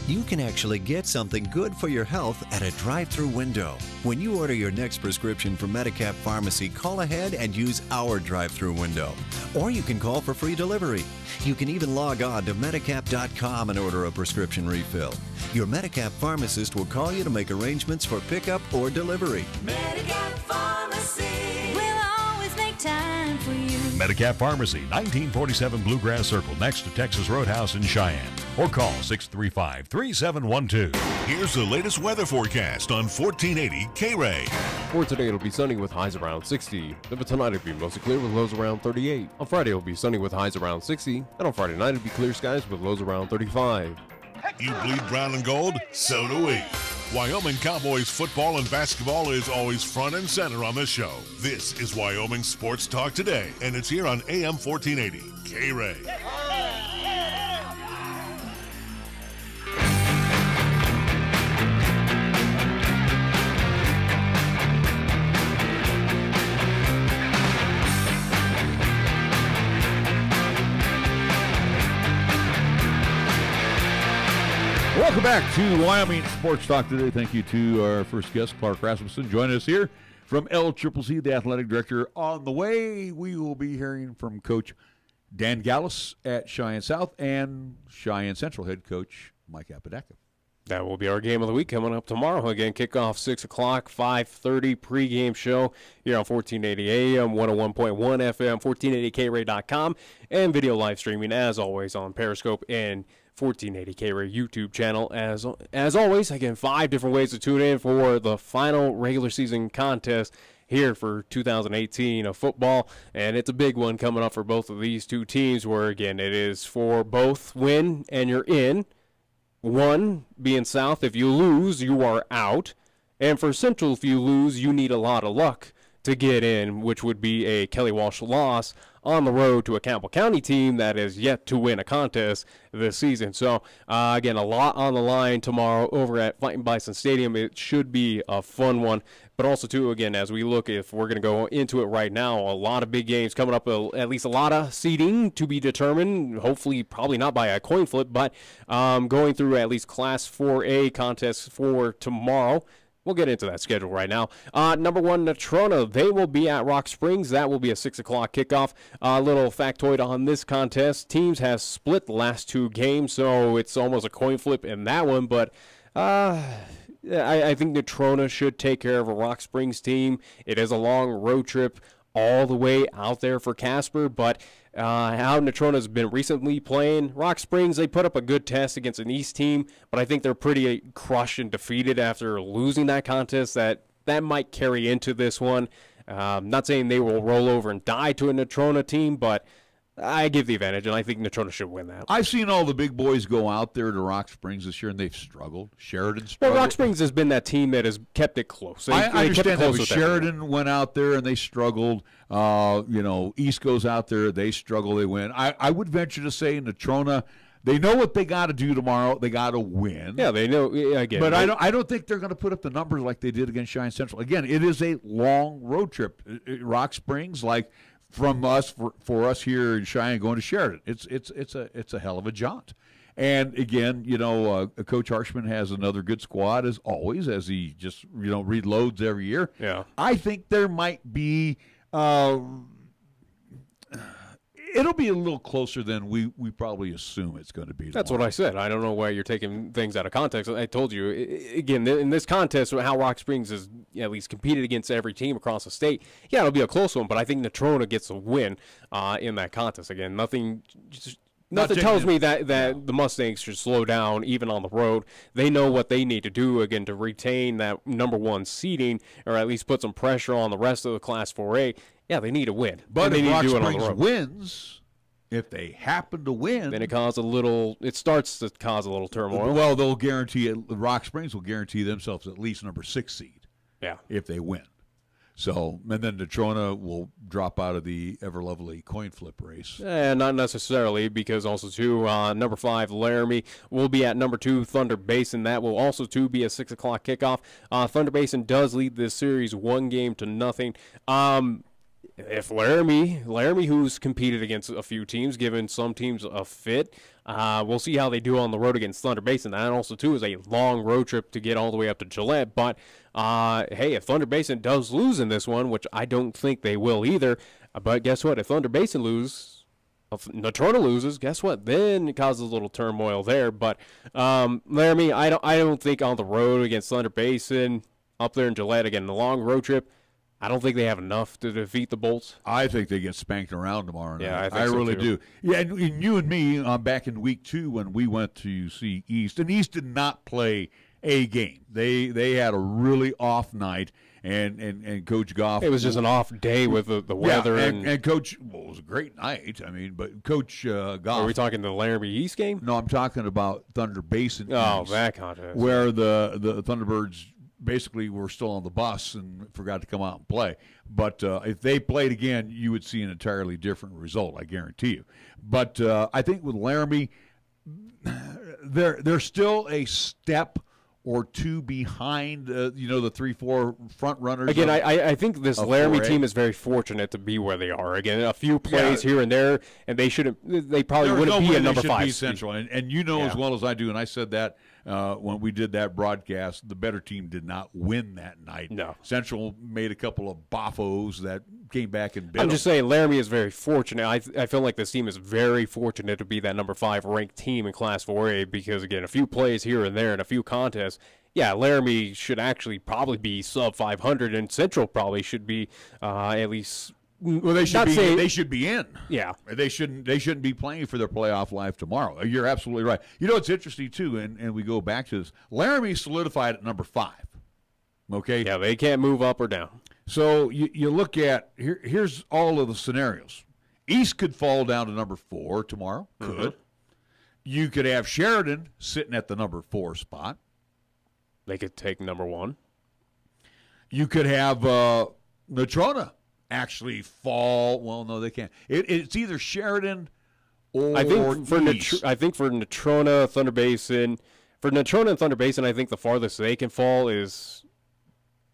You can actually get something good for your health at a drive-through window. When you order your next prescription from Medicap Pharmacy, call ahead and use our drive-through window. Or you can call for free delivery. You can even log on to Medicap.com and order a prescription refill. Your Medicap pharmacist will call you to make arrangements for pickup or delivery. Medicap Pharmacy will always make time for you. Medicap Pharmacy, 1947 Bluegrass Circle, next to Texas Roadhouse in Cheyenne. Or call 635-3712. Here's the latest weather forecast on 1480 KRAE. For today, it'll be sunny with highs around 60. Then for tonight, it'll be mostly clear with lows around 38. On Friday, it'll be sunny with highs around 60. And on Friday night, it'll be clear skies with lows around 35. You bleed brown and gold? So do we. Wyoming Cowboys football and basketball is always front and center on this show. This is Wyoming Sports Talk Today, and it's here on AM 1480 KRAE. Welcome back to Wyoming Sports Talk today. Thank you to our first guest, Clark Rasmussen, joining us here from LCCC, the athletic director. On the way, we will be hearing from Coach Dan Gallas at Cheyenne South and Cheyenne Central head coach Mike Apodaca. That will be our game of the week coming up tomorrow. Again, kickoff 6 o'clock, 5:30 pregame show here on 1480 AM, 101.1 FM, 1480KRAE.com, and video live streaming, as always, on Periscope and 1480 KRAE YouTube channel. As always, again, 5 different ways to tune in for the final regular season contest here for 2018 of football, and it's a big one coming up for both of these two teams where, again, it is for both win and you're in. One being South, if you lose, you are out. And for Central, if you lose, you need a lot of luck to get in, which would be a Kelly Walsh loss on the road to a Campbell County team that is yet to win a contest this season. So, again, a lot on the line tomorrow over at Fighting Bison Stadium. It should be a fun one. But also, too, again, as we look, if we're going to go into it right now, a lot of big games coming up, at least a lot of seeding to be determined, hopefully probably not by a coin flip, but going through at least Class 4A contests for tomorrow. We'll get into that schedule right now. Number 1, Natrona. They will be at Rock Springs. That will be a 6 o'clock kickoff. A little factoid on this contest. Teams have split the last 2 games, so it's almost a coin flip in that one. But I think Natrona should take care of a Rock Springs team. It is a long road trip all the way out there for Casper, but how Natrona's been recently playing, Rock Springs, they put up a good test against an East team, but I think they're pretty crushed and defeated after losing that contest. That might carry into this one. Not saying they will roll over and die to a Natrona team, but I give the advantage, and I think Natrona should win that. I've seen all the big boys go out there to Rock Springs this year, and they've struggled. Sheridan struggled. Well, Rock Springs has been that team that has kept it close. I understand that, but Sheridan went out there, and they struggled. East goes out there, they struggle, they win. I would venture to say Natrona, they know what they got to do tomorrow. They got to win. Yeah, they know. Again, but I don't think they're going to put up the numbers like they did against Cheyenne Central. Again, it is a long road trip. Rock Springs, like, from us for us here in Cheyenne going to Sheridan, it's a hell of a jaunt. And again, Coach Harshman has another good squad as always, as he just reloads every year. Yeah, I think there might be. It'll be a little closer than we probably assume it's going to be tomorrow. That's what I said. I don't know why you're taking things out of context. I told you, again, in this contest, how Rock Springs has at least competed against every team across the state, yeah, it'll be a close one, but I think Natrona gets a win in that contest. Again, nothing tells me that the Mustangs should slow down even on the road. They know what they need to do, again, to retain that number 1 seeding or at least put some pressure on the rest of the Class 4A. Yeah, they need to win. But if Rock Springs wins, if they happen to win, then it starts to cause a little turmoil. Well, they'll guarantee it. Rock Springs will guarantee themselves at least number 6 seed. Yeah, if they win. So, and then Natrona will drop out of the ever lovely coin flip race. Not necessarily, because also too, number 5 Laramie will be at number 2 Thunder Basin. That will also too be a 6 o'clock kickoff. Thunder Basin does lead this series 1-0. If Laramie, who's competed against a few teams, given some teams a fit, we'll see how they do on the road against Thunder Basin. That also, too, is a long road trip to get all the way up to Gillette. But, hey, if Thunder Basin does lose in this one, which I don't think they will either, but guess what? If Thunder Basin loses, if Natrona loses, guess what? Then it causes a little turmoil there. But Laramie, I don't think on the road against Thunder Basin, up there in Gillette, again, the long road trip, I don't think they have enough to defeat the Bolts. I think they get spanked around tomorrow night. Yeah, I really do. Yeah, and you and me, back in week 2 when we went to see East, and East did not play a game. They had a really off night, and Coach Goff. It was just an off day with the weather. Yeah, and Coach, well, it was a great night. I mean, but Coach Goff. Are we talking the Laramie East game? No, I'm talking about Thunder Basin. Oh, East, that contest. Where the Thunderbirds basically were still on the bus and forgot to come out and play. But if they played again, you would see an entirely different result, I guarantee you. But I think with Laramie, they're still a step or 2 behind, the 3-4 front runners. Again, I think this Laramie team is very fortunate to be where they are. Again, a few plays here and there, and they probably wouldn't be a number 5 Central. And you know as well as I do, and I said that when we did that broadcast, the better team did not win that night. No. Central made a couple of boffos that came back and bit I'm them. just saying Laramie is very fortunate. I feel like this team is very fortunate to be that number 5 ranked team in Class 4A because, again, a few plays here and there and a few contests. Yeah, Laramie should actually probably be sub 500, and Central probably should be at least. Well, they should be. They should be in. Yeah, they shouldn't be playing for their playoff life tomorrow. You're absolutely right. You know, it's interesting too, and we go back to this. Laramie solidified at number 5. Okay. Yeah, they can't move up or down. So you look at here's all of the scenarios. East could fall down to number 4 tomorrow. Could. Mm-hmm. You could have Sheridan sitting at the number 4 spot. They could take number 1. You could have Natrona actually fall. Well, no, they can't. It's either Sheridan or I think for East. Natrona, Thunder Basin, for Natrona and Thunder Basin, I think the farthest they can fall is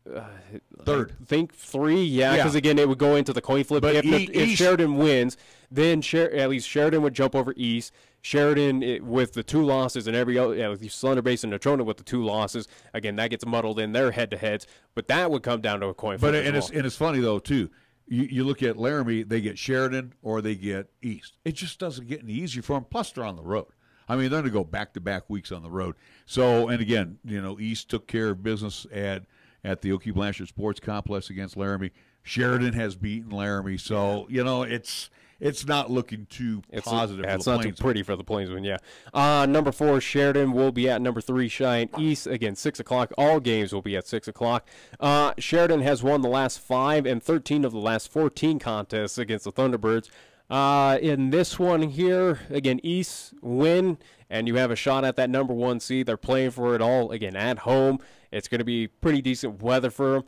3rd. I think 3. Yeah, because again, it would go into the coin flip. But If Sheridan wins, then at least Sheridan would jump over East. Sheridan with the 2 losses and every other, with Thunder Basin and Natrona with the 2 losses. Again, that gets muddled in their head-to-heads. But that would come down to a coin flip. And it's funny though too. You look at Laramie, they get Sheridan or they get East. It just doesn't get any easier for them. Plus, they're on the road. I mean, they're going to go back-to-back weeks on the road. So, and again, East took care of business at the Okie Blanchard Sports Complex against Laramie. Sheridan has beaten Laramie, so it's not looking too positive. It's not too pretty for the Plainsmen. Yeah. Number 4, Sheridan will be at number 3, Cheyenne East. Again, 6 o'clock. All games will be at 6 o'clock. Sheridan has won the last 5 and 13 of the last 14 contests against the Thunderbirds. In this one here, again, East win, and you have a shot at that number 1 seed. They're playing for it all, again, at home. It's going to be pretty decent weather for them.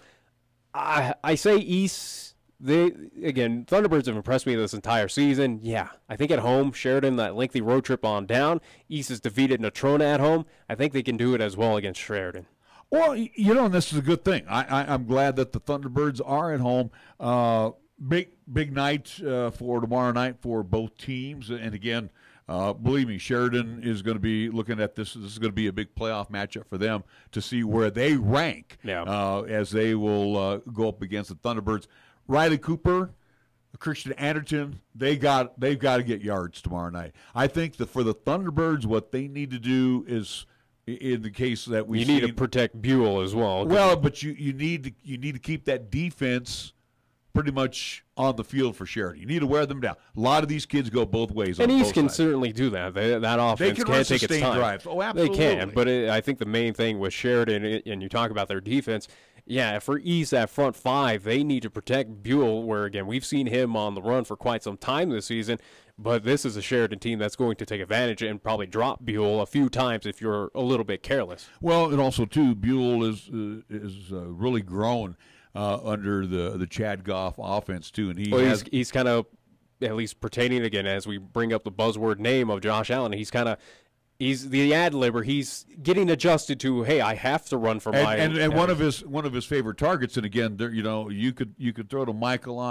I say East. Thunderbirds have impressed me this entire season. Yeah, I think at home, Sheridan, that lengthy road trip on down. East has defeated Natrona at home. I think they can do it as well against Sheridan. Well, and this is a good thing. I'm glad that the Thunderbirds are at home. Big night for tomorrow night for both teams. And again, believe me, Sheridan is going to be looking at this. This is going to be a big playoff matchup for them to see where they rank as they will go up against the Thunderbirds. Riley Cooper, Christian Anderton, they've got to get yards tomorrow night. I think that for the Thunderbirds, what they need to do is, in the case that we need to protect Buell as well. Well, but you need to keep that defense pretty much on the field for Sheridan. You need to wear them down. A lot of these kids go both ways. And East can certainly do that. That offense can take its time. Drives. Oh, absolutely. They can, but I think the main thing with Sheridan, and you talk about their defense, for East, that front 5, they need to protect Buell, where, again, we've seen him on the run for quite some time this season, but this is a Sheridan team that's going to take advantage and probably drop Buell a few times if you're a little bit careless. Well, and also, too, Buell is really grown under the Chad Goff offense, too. And he's kind of, at least pertaining, again, as we bring up the buzzword name of Josh Allen, he's the ad-libber. He's getting adjusted to, hey, I have to run for my and one of his favorite targets. And again, you could throw to Michael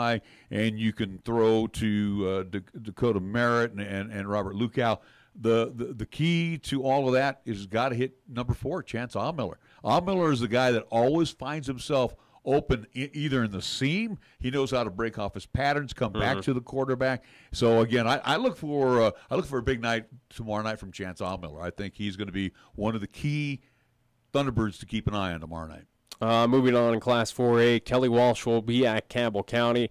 and you can throw to Dakota Merritt and Robert Lukow. The key to all of that is got to hit number 4, Chance Allmiller. Allmiller is the guy that always finds himself open either in the seam. He knows how to break off his patterns, come back to the quarterback. So again, I look for a big night tomorrow night from Chance Allmiller. I think he's going to be one of the key Thunderbirds to keep an eye on tomorrow night. Moving on in Class 4A, Kelly Walsh will be at Campbell County.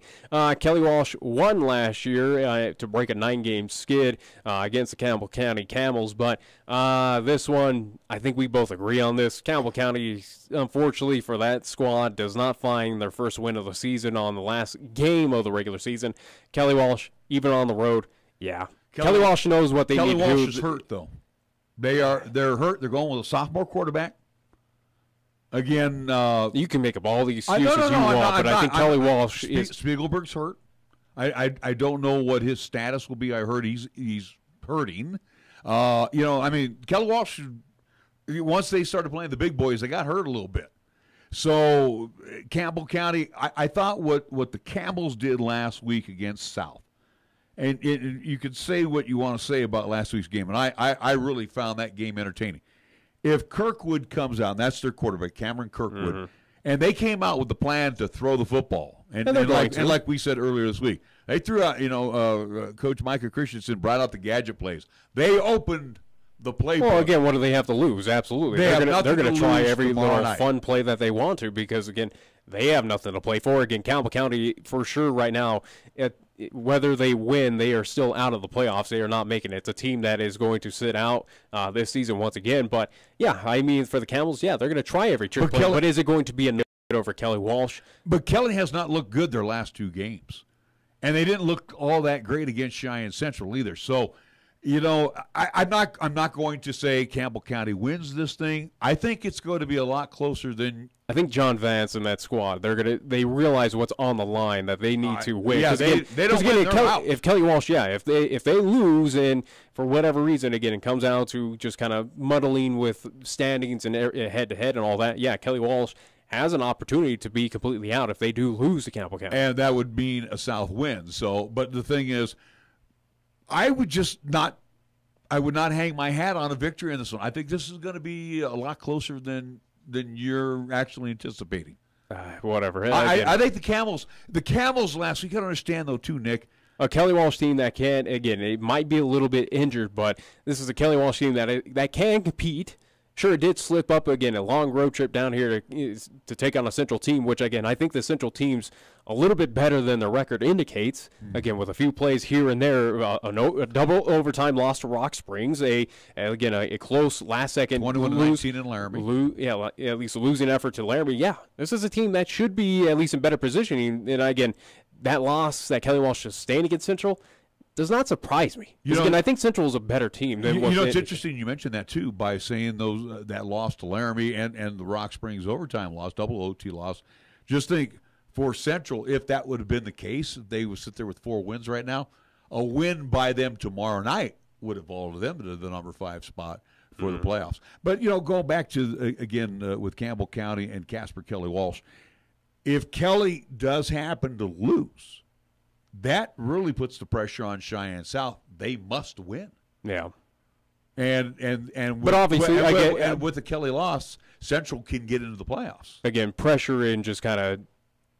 Kelly Walsh won last year to break a 9-game skid against the Campbell County Camels, but this one, I think we both agree on this. Campbell County, unfortunately for that squad, does not find their first win of the season on the last game of the regular season. Kelly Walsh, even on the road, Kelly Walsh knows what they need to do. Kelly Walsh is hurt, though. They're hurt. They're going with a sophomore quarterback. Again, you can make up all the excuses you want, but I think Kelly Walsh is. Spiegelberg's hurt. I don't know what his status will be. I heard he's hurting. Kelly Walsh. Once they started playing the big boys, they got hurt a little bit. So Campbell County, I thought what the Campbells did last week against South, and you could say what you want to say about last week's game, and I really found that game entertaining. if Kirkwood comes out, and that's their quarterback, Cameron Kirkwood, and they came out with the plan to throw the football, and like we said earlier this week, they threw out, Coach Micah Christensen brought out the gadget plays. They opened the playbook. Well, again, what do they have to lose? Absolutely. They're going to try every little night. fun play that they want to because, again, they have nothing to play for. Again, Campbell County, for sure right now, whether they win, they are still out of the playoffs. They are not making it. It's a team that is going to sit out this season once again. But, yeah, I mean, for the Camels, yeah, they're going to try every trick play. But is it going to be a over Kelly Walsh? But Kelly has not looked good their last 2 games. And they didn't look all that great against Cheyenne Central either. So, I'm not going to say Campbell County wins this thing. I think it's going to be a lot closer than. I think John Vance and that squad, they realize what's on the line, that they need to win. Yeah, they don't win, they're out. If Kelly Walsh, if they lose and for whatever reason, again, it comes down to just kind of muddling with standings and head to head and all that. Yeah, Kelly Walsh has an opportunity to be completely out if they do lose to Campbell County. And that would mean a south win. So, but the thing is, I would not hang my hat on a victory in this one. I think this is going to be a lot closer than you're actually anticipating. Whatever. I think the Camels last week, you got to understand, though, too, Nick. A Kelly Walsh team that can, again, it might be a little bit injured, but this is a Kelly Walsh team that can compete. Sure, it did slip up, again, a long road trip down here to take on a Central team, which, again, I think the Central team's a little bit better than the record indicates. Again, with a few plays here and there, a double overtime loss to Rock Springs, a close last-second 21-19 in Laramie. At least a losing effort to Laramie. Yeah, this is a team that should be at least in better positioning. And, again, that loss that Kelly Walsh sustained against Central does not surprise me. Again, I think Central is a better team than it's interesting you mentioned that too by saying that loss to Laramie and the Rock Springs overtime loss, double OT loss. Just think for Central, if that would have been the case, if they would sit there with 4 wins right now, a win by them tomorrow night would have vaulted them to the number 5 spot for the playoffs. But going back to again with Campbell County and Casper Kelly Walsh, if Kelly does happen to lose, that really puts the pressure on Cheyenne South. They must win. Yeah. But obviously, with the Kelly loss, Central can get into the playoffs. Again, pressure in just kind of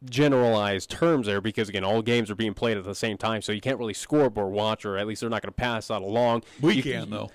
generalized terms there because, again, all games are being played at the same time, so you can't really scoreboard watch, or at least they're not going to pass that along. We can, though.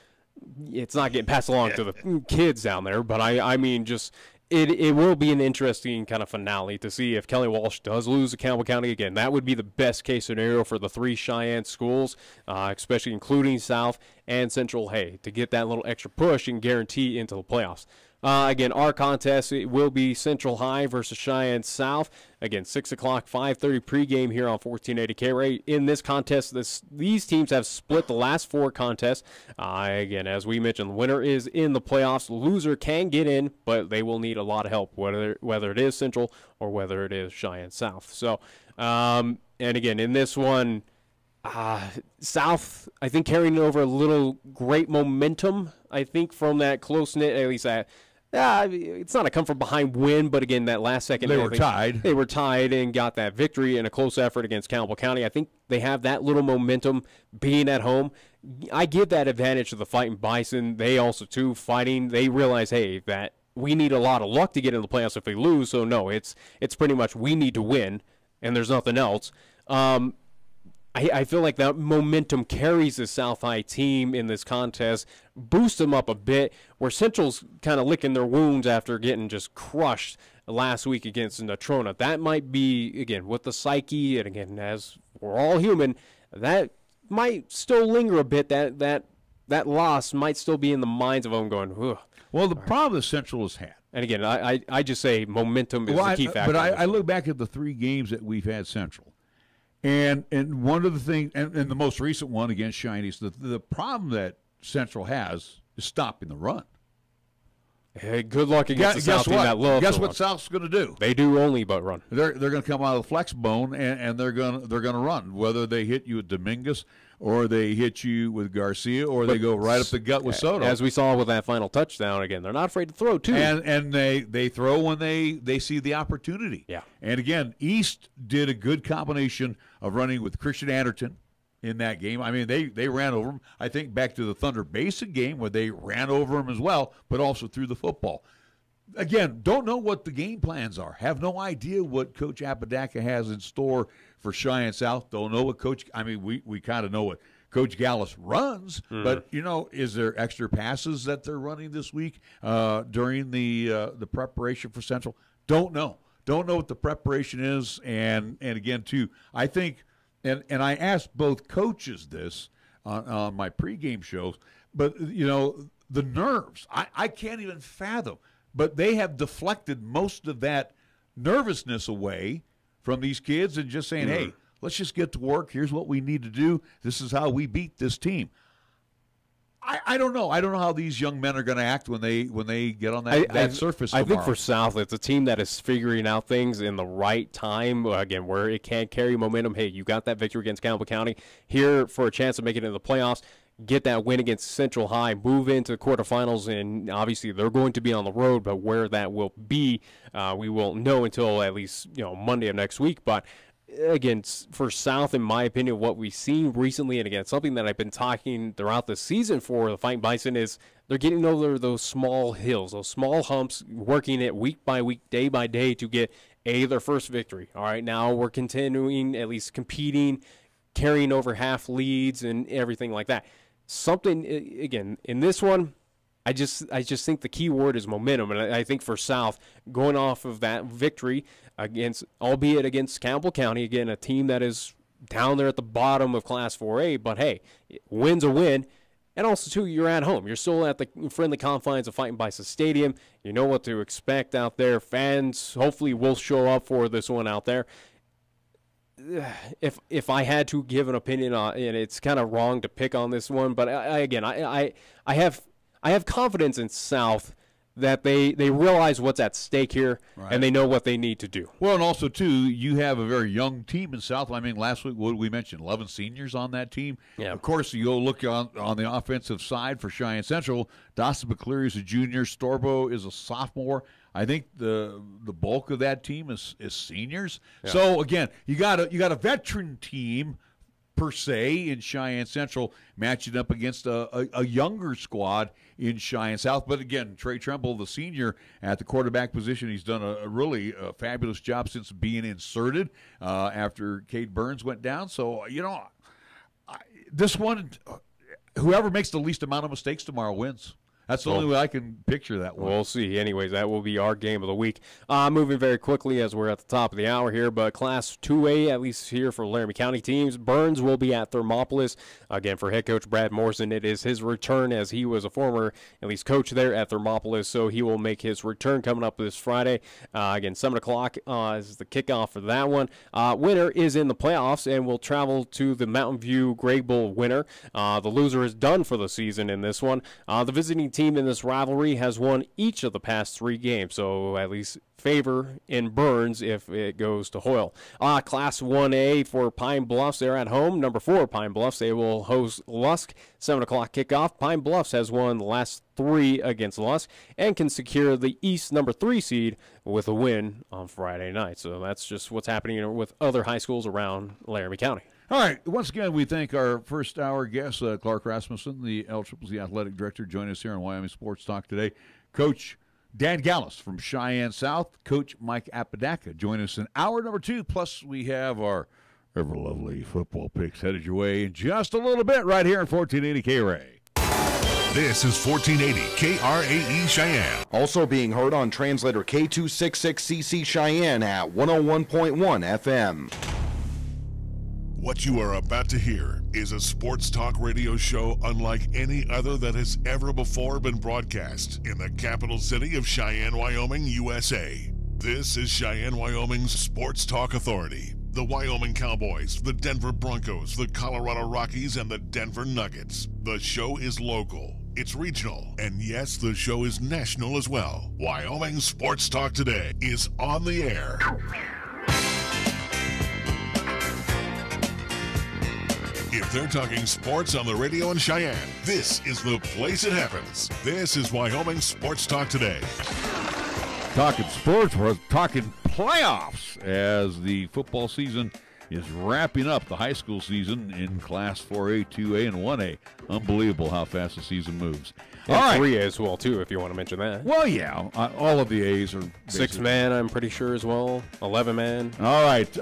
It's not getting passed along to the kids down there, but I mean just – It will be an interesting kind of finale to see if Kelly Walsh does lose to Campbell County. Again, that would be the best case scenario for the 3 Cheyenne schools, especially including South and Central, to get that little extra push and guarantee into the playoffs. Again, our contest, it will be Central High versus Cheyenne South. Again, 6 o'clock, 5:30 pregame here on 1480 KRAE. In this contest, these teams have split the last 4 contests. Again, as we mentioned, the winner is in the playoffs. The loser can get in, but they will need a lot of help, whether it is Central or whether it is Cheyenne South. So, and again, in this one, South, I think, carrying over a little great momentum, I think, from that close-knit, at least that. It's not a come-from-behind win, but again, that last second. They were tied. They were tied and got that victory in a close effort against Campbell County. I think they have that little momentum being at home. I give that advantage to the Fighting Bison. They also, too, fighting. They realize, that we need a lot of luck to get into the playoffs if we lose. So, no, it's pretty much we need to win, and there's nothing else. I feel like that momentum carries the South High team in this contest, boosts them up a bit, where Central's kind of licking their wounds after getting just crushed last week against Natrona. That might be, again, with the psyche, and again, as we're all human, that might still linger a bit. That loss might still be in the minds of them going, ugh. Well, the problem that Central has had. And again, I just say momentum is the key factor. But I look back at the 3 games that we've had Central. And one of the things, and the most recent one against Chinese, the problem that Central has is stopping the run. Hey, good luck against the South team that loves Guess what South's going to do? They do only but run. They're going to come out of the flex bone and they're going to run. Whether they hit you with Dominguez or they hit you with Garcia or they go right up the gut with Soto. As we saw with that final touchdown, again, they're not afraid to throw too. And they throw when they see the opportunity. Yeah. And again, East did a good combination of running with Christian Anderton in that game. I mean, they ran over them. I think back to the Thunder Basin game where they ran over them as well, but also threw the football. Again, don't know what the game plans are. Have no idea what Coach Apodaca has in store for Cheyenne South. Don't know what we kind of know what Coach Gallas runs, but, is there extra passes that they're running this week during the preparation for Central? Don't know. Don't know what the preparation is. And again, too, I think, and I asked both coaches this on my pregame shows, but, the nerves, I can't even fathom. But they have deflected most of that nervousness away from these kids and just saying, hey, let's just get to work. Here's what we need to do. This is how we beat this team. I don't know. I don't know how these young men are going to act when they get on that surface tomorrow. I think for South, it's a team that is figuring out things in the right time, again, where it can't carry momentum. Hey, you got that victory against Campbell County. Here for a chance of making it into the playoffs. Get that win against Central High, move into the quarterfinals, and obviously they're going to be on the road, but where that will be, we won't know until at least Monday of next week. But again, for South, in my opinion, what we've seen recently, and again, something that I've been talking throughout the season for the Fighting Bison is they're getting over those small hills, those small humps, working it week by week, day by day to get their first victory. All right, now we're continuing, at least competing, carrying over half leads and everything like that. Something, again, in this one, I just think the key word is momentum, and I think for South, going off of that victory albeit against Campbell County, again, a team that is down there at the bottom of Class 4A, but hey, win's a win. And also, too, you're at home. You're still at the friendly confines of Fighting Bison Stadium. You know what to expect out there. Fans hopefully will show up for this one out there. If I had to give an opinion on, and it's kind of wrong to pick on this one, but I have confidence in South that they realize what's at stake here, right, and they know what they need to do. Well, and also, too, you have a very young team in South. I mean, last week, what did we mention? 11 seniors on that team. Yeah. Of course, you go look on the offensive side for Cheyenne Central. Dawson McCleary is a junior. Storbo is a sophomore. I think the bulk of that team is seniors. Yeah. So, again, you got a veteran team, per se, in Cheyenne Central, matching up against a younger squad in Cheyenne South. But again, Trey Tremble, the senior at the quarterback position, he's done a really fabulous job since being inserted after Cade Burns went down. So, this one, whoever makes the least amount of mistakes tomorrow wins. That's the only way I can picture that one. We'll see. Anyways, that will be our game of the week. Moving very quickly as we're at the top of the hour here, but Class 2A, at least here for Laramie County teams, Burns will be at Thermopolis. Again, for head coach Brad Morrison, it is his return, as he was a former, at least, coach there at Thermopolis, so he will make his return coming up this Friday. Again, 7 o'clock is the kickoff for that one. Winner is in the playoffs and will travel to the Mountain View Greg Bowl winner. The loser is done for the season in this one. The visiting team in this rivalry has won each of the past 3 games, so at least favor in Burns if it goes to Hoyle. Class 1A for Pine Bluffs, they're at home. Number 4, Pine Bluffs, they will host Lusk. 7 o'clock kickoff. Pine Bluffs has won the last 3 against Lusk and can secure the East number 3 seed with a win on Friday night. So that's just what's happening with other high schools around Laramie County. All right. Once again, we thank our first hour guest, Clark Rasmussen, the LCCC athletic director, joining us here on Wyoming Sports Talk today. Coach Dan Gallas from Cheyenne South, Coach Mike Apodaca join us in hour number 2. Plus, we have our ever lovely football picks headed your way in just a little bit right here on 1480 KRAE. This is 1480 KRAE Cheyenne. Also being heard on translator K266CC Cheyenne at 101.1 FM. What you are about to hear is a sports talk radio show unlike any other that has ever before been broadcast in the capital city of Cheyenne, Wyoming, USA. This is Cheyenne, Wyoming's Sports Talk Authority. The Wyoming Cowboys, the Denver Broncos, the Colorado Rockies, and the Denver Nuggets. The show is local, it's regional, and yes, the show is national as well. Wyoming Sports Talk Today is on the air. If they're talking sports on the radio in Cheyenne, this is the place it happens. This is Wyoming Sports Talk Today. Talking sports, we're talking playoffs as the football season is wrapping up the high school season in Class 4A, 2A, and 1A. Unbelievable how fast the season moves. And all right. 3A as well, too, if you want to mention that. Well, yeah, all of the A's are 6-man, I'm pretty sure, as well. 11-man. All right,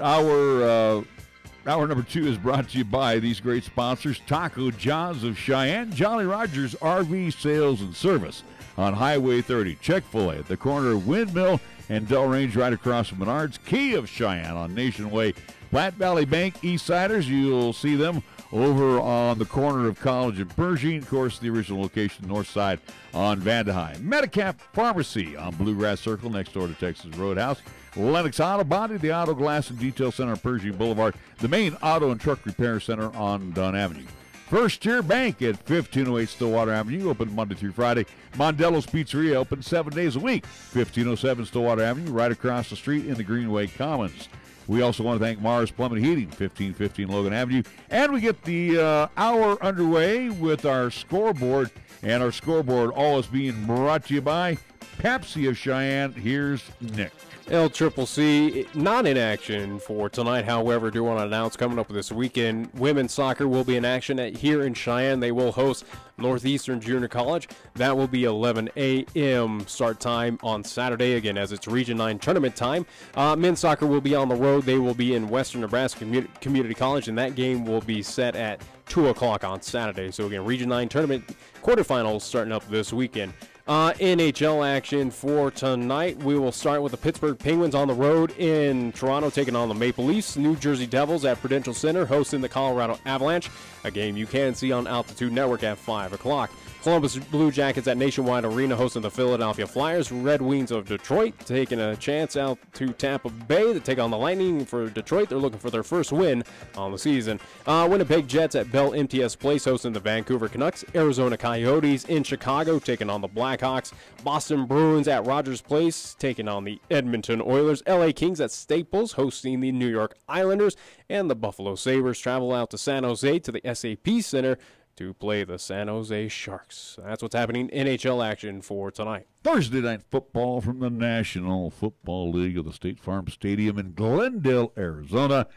our number 2 is brought to you by these great sponsors: Taco John's of Cheyenne, Jolly Rogers RV Sales and Service on Highway 30, Chick-fil-A at the corner of Windmill and Del Range right across from Menards, Key of Cheyenne on Nation Way, Platte Valley Bank, Eastsiders. You'll see them over on the corner of College and Pershing. Of course, the original location, north side on Vanderheim. Medicap Pharmacy on Bluegrass Circle next door to Texas Roadhouse. Lennox Auto Body, the Auto Glass and Detail Center on Pershing Boulevard, the main auto and truck repair center on Dunn Avenue. First Tier Bank at 1508 Stillwater Avenue, open Monday through Friday. Mondello's Pizzeria, open 7 days a week, 1507 Stillwater Avenue, right across the street in the Greenway Commons. We also want to thank Mars Plumbing Heating, 1515 Logan Avenue. And we get the hour underway with our scoreboard, and our scoreboard all is being brought to you by Pepsi of Cheyenne. Here's Nick. LCCC not in action for tonight. However, do want to announce coming up this weekend, women's soccer will be in action here in Cheyenne. They will host Northeastern Junior College. That will be 11 a.m. start time on Saturday, again, as it's Region 9 tournament time. Men's soccer will be on the road. They will be in Western Nebraska Community College, and that game will be set at 2 o'clock on Saturday. So, again, Region 9 tournament quarterfinals starting up this weekend. NHL action for tonight. We will start with the Pittsburgh Penguins on the road in Toronto, taking on the Maple Leafs. New Jersey Devils at Prudential Center hosting the Colorado Avalanche, a game you can see on Altitude Network at 5 o'clock. Columbus Blue Jackets at Nationwide Arena hosting the Philadelphia Flyers. Red Wings of Detroit taking a chance out to Tampa Bay to take on the Lightning. For Detroit, they're looking for their first win on the season. Winnipeg Jets at Bell MTS Place hosting the Vancouver Canucks. Arizona Coyotes in Chicago taking on the Blackhawks. Boston Bruins at Rogers Place taking on the Edmonton Oilers. LA Kings at Staples hosting the New York Islanders. And the Buffalo Sabres travel out to San Jose to the SAP Center to play the San Jose Sharks. That's what's happening in NHL action for tonight. Thursday night football from the National Football League of the State Farm Stadium in Glendale, Arizona.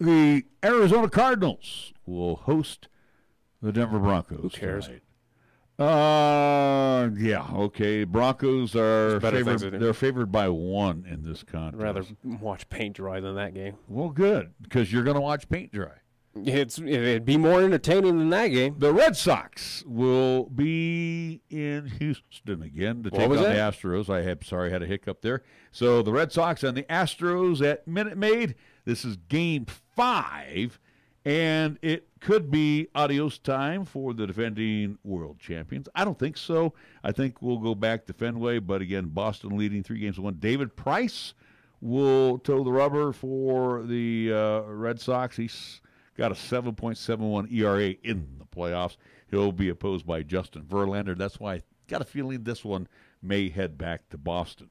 The Arizona Cardinals will host the Denver Broncos. Who cares? Tonight. Yeah, okay. Broncos are favored. They're favored by 1 in this contest. I'd rather watch paint dry than that game. Well, good, because you're going to watch paint dry. It'd be more entertaining than that game. The Red Sox will be in Houston again to take on the Astros. I had a hiccup there. So the Red Sox and the Astros at Minute Maid. This is Game 5, and it could be adios time for the defending world champions. I don't think so. I think we'll go back to Fenway, but again, Boston leading 3-1. David Price will toe the rubber for the Red Sox. He's got a 7.71 ERA in the playoffs. He'll be opposed by Justin Verlander. That's why I got a feeling this one may head back to Boston.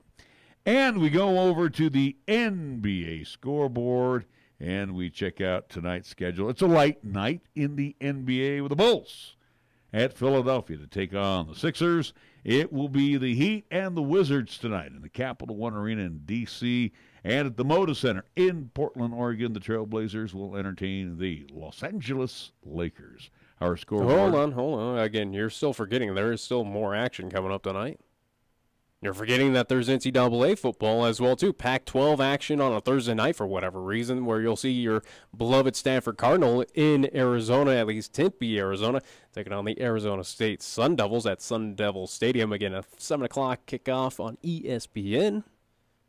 And we go over to the NBA scoreboard, and we check out tonight's schedule. It's a light night in the NBA with the Bulls at Philadelphia to take on the Sixers. It will be the Heat and the Wizards tonight in the Capital One Arena in D.C., and at the Moda Center in Portland, Oregon, the Trailblazers will entertain the Los Angeles Lakers. Our scoreboard. Hold on. Again, you're still forgetting there is still more action coming up tonight. You're forgetting that there's NCAA football as well, too. Pac-12 action on a Thursday night for whatever reason, where you'll see your beloved Stanford Cardinal in Arizona, at least Tempe, Arizona, taking on the Arizona State Sun Devils at Sun Devil Stadium. Again, a 7 o'clock kickoff on ESPN.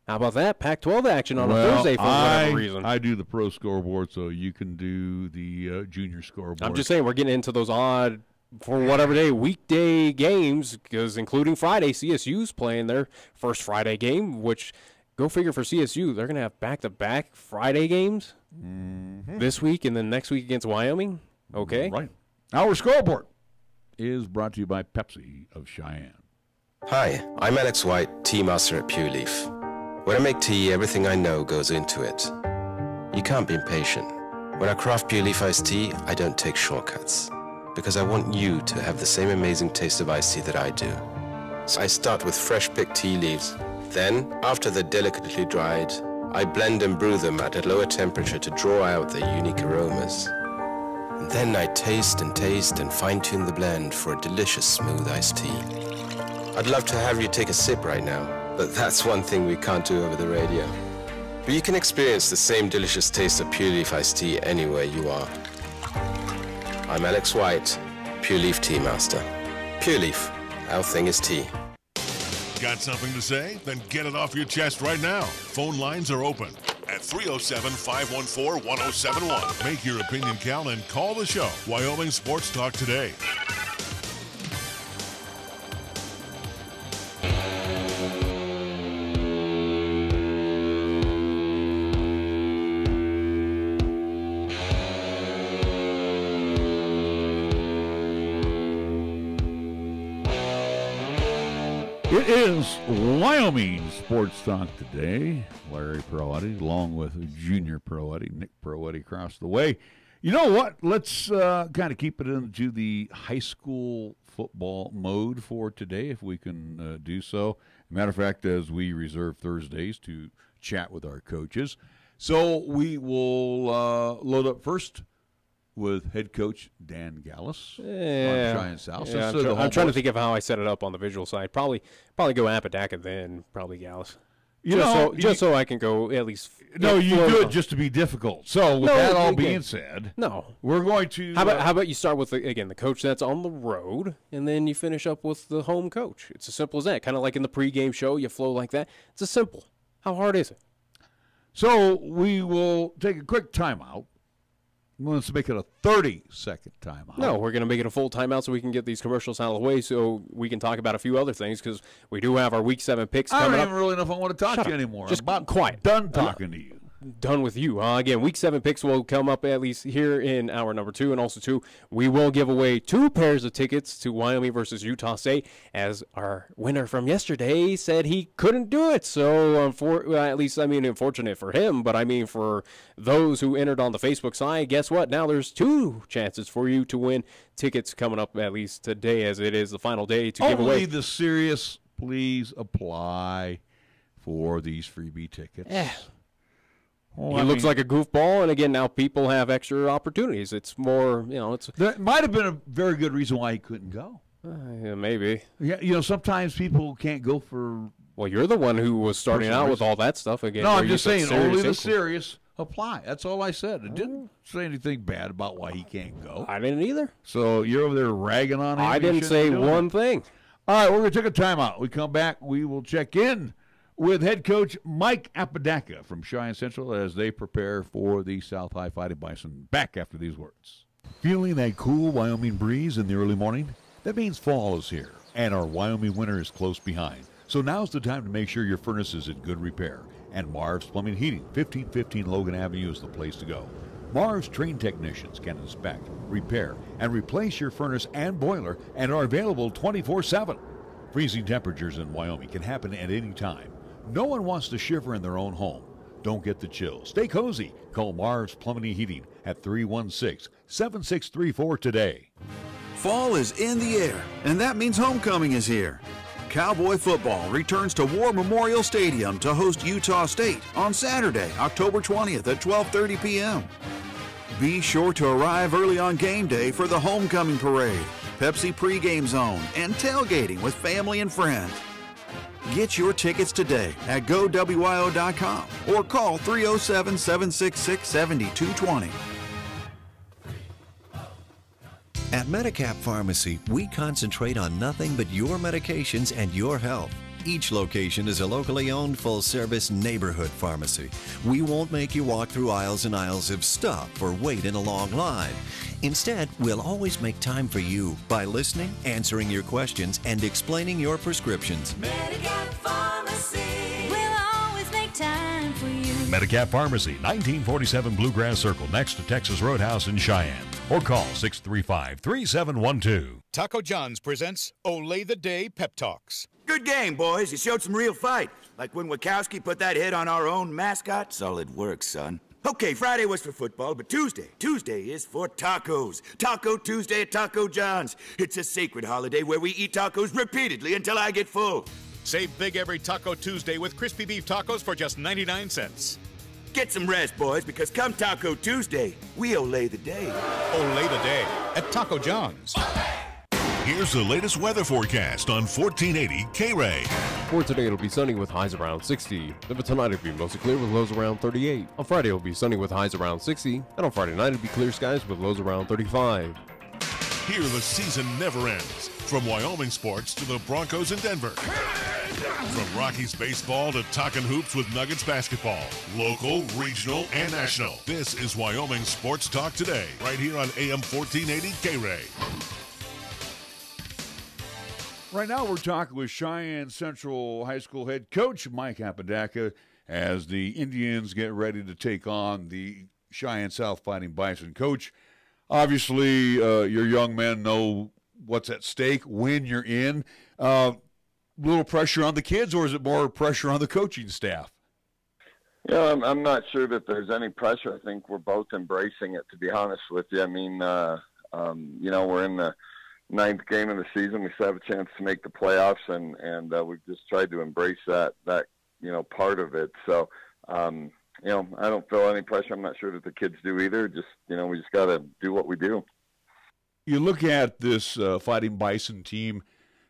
How about that? Pac-12 action on a Thursday for whatever reason. I do the pro scoreboard, so you can do the junior scoreboard. I'm just saying we're getting into those odd, for whatever day, weekday games, because including Friday, CSU's playing their first Friday game, which, go figure for CSU, they're going to have back-to-back Friday games this week and then next week against Wyoming. Okay. Right. Our scoreboard is brought to you by Pepsi of Cheyenne. Hi, I'm Alex White, tea master at Pure Leaf. When I make tea, everything I know goes into it. You can't be impatient. When I craft Pure Leaf iced tea, I don't take shortcuts, because I want you to have the same amazing taste of iced tea that I do. So I start with fresh picked tea leaves. Then, after they're delicately dried, I blend and brew them at a lower temperature to draw out their unique aromas. And then I taste and fine-tune the blend for a delicious smooth iced tea. I'd love to have you take a sip right now, but that's one thing we can't do over the radio. But you can experience the same delicious taste of Pure Leaf iced tea anywhere you are. I'm Alex White, Pure Leaf Tea Master. Pure Leaf, our thing is tea. Got something to say? Then get it off your chest right now. Phone lines are open at 307-514-1071. Make your opinion count and call the show. Wyoming Sports Talk today. It is Wyoming Sports Talk today. Larry Perotti, along with Junior Perotti, Nick Perotti across the way. You know what? Let's kind of keep it into the high school football mode for today, if we can do so. Matter of fact, as we reserve Thursdays to chat with our coaches. So we will load up first with head coach Dan Gallas on Cheyenne South. Yeah, I'm trying to think of how I set it up on the visual side. Probably go Apodaca, then probably Gallas. Just so I can go at least. No, you do it just to be difficult. So with that all being said, we're going to. How about you start with the coach that's on the road, and then you finish up with the home coach. It's as simple as that. Kind of like in the pregame show, you flow like that. It's as simple. How hard is it? So we will take a quick timeout. Let's make it a 30-second timeout. No, we're going to make it a full timeout so we can get these commercials out of the way so we can talk about a few other things because we do have our Week 7 picks coming up. I don't even really know if I want to talk to you anymore. Just about quiet. Done talking to you. Done with you. Again, Week 7 picks will come up at least here in hour number 2. And also, 2, we will give away 2 pairs of tickets to Wyoming versus Utah State, as our winner from yesterday said he couldn't do it. So, unfortunate for him, but I mean for those who entered on the Facebook side, guess what? Now there's 2 chances for you to win tickets coming up at least today, as it is the final day to give away. Only the serious, please apply for these freebie tickets. Well, he looks like a goofball, and again, now people have extra opportunities. It's more, That might have been a very good reason why he couldn't go. Yeah, maybe. Yeah, sometimes people can't go for. Well, you're the one who was starting out with all that stuff again. No, I'm just saying only the serious apply. That's all I said. I didn't say anything bad about why he can't go. I didn't either. So you're over there ragging on him. I didn't say one thing. All right, we're going to take a timeout. We come back. We will check in with head coach Mike Apodaca from Cheyenne Central as they prepare for the South High Fighting Bison. Back after these words. Feeling that cool Wyoming breeze in the early morning? That means fall is here, and our Wyoming winter is close behind. So now's the time to make sure your furnace is in good repair. And Marv's Plumbing Heating, 1515 Logan Avenue is the place to go. Marv's trained technicians can inspect, repair, and replace your furnace and boiler and are available 24/7. Freezing temperatures in Wyoming can happen at any time. No one wants to shiver in their own home. Don't get the chills. Stay cozy. Call Marv's Plumbing and Heating at 316-7634 today. Fall is in the air, and that means homecoming is here. Cowboy football returns to War Memorial Stadium to host Utah State on Saturday, October 20th at 12:30 p.m. Be sure to arrive early on game day for the homecoming parade, Pepsi pregame zone, and tailgating with family and friends. Get your tickets today at GoWyo.com or call 307-766-7220. At Medicap Pharmacy, we concentrate on nothing but your medications and your health. Each location is a locally owned full-service neighborhood pharmacy. We won't make you walk through aisles and aisles of stuff or wait in a long line. Instead, we'll always make time for you by listening, answering your questions, and explaining your prescriptions. Medicap Pharmacy. We'll always make time for you. Medicap Pharmacy, 1947 Bluegrass Circle, next to Texas Roadhouse in Cheyenne. Or call 635-3712. Taco John's presents Olay the Day Pep Talks. Good game, boys. You showed some real fight. Like when Wachowski put that hit on our own mascot. Solid work, son. Okay, Friday was for football, but Tuesday is for tacos. Taco Tuesday at Taco John's. It's a sacred holiday where we eat tacos repeatedly until I get full. Save big every Taco Tuesday with crispy beef tacos for just 99 cents. Get some rest, boys, because come Taco Tuesday, we Olay the day. Olay the day at Taco John's. Here's the latest weather forecast on 1480 KRAE. For today, it'll be sunny with highs around 60. Then for tonight, it'll be mostly clear with lows around 38. On Friday, it'll be sunny with highs around 60. And on Friday night, it'll be clear skies with lows around 35. Here, the season never ends. From Wyoming sports to the Broncos in Denver. From Rockies baseball to talking hoops with Nuggets basketball. Local, regional, and national. This is Wyoming Sports Talk Today, right here on AM 1480 KRAE. Right now, we're talking with Cheyenne Central High School head coach Mike Apodaca as the Indians get ready to take on the Cheyenne South Fighting Bison. Coach, obviously, your young men know what's at stake when you're in. Little pressure on the kids, or is it more pressure on the coaching staff? Yeah, I'm not sure that there's any pressure. I think we're both embracing it, to be honest with you. I mean, we're in the 9th game of the season. We still have a chance to make the playoffs, and we've just tried to embrace that part of it. So, I don't feel any pressure. I'm not sure that the kids do either. Just, we just got to do what we do. You look at this Fighting Bison team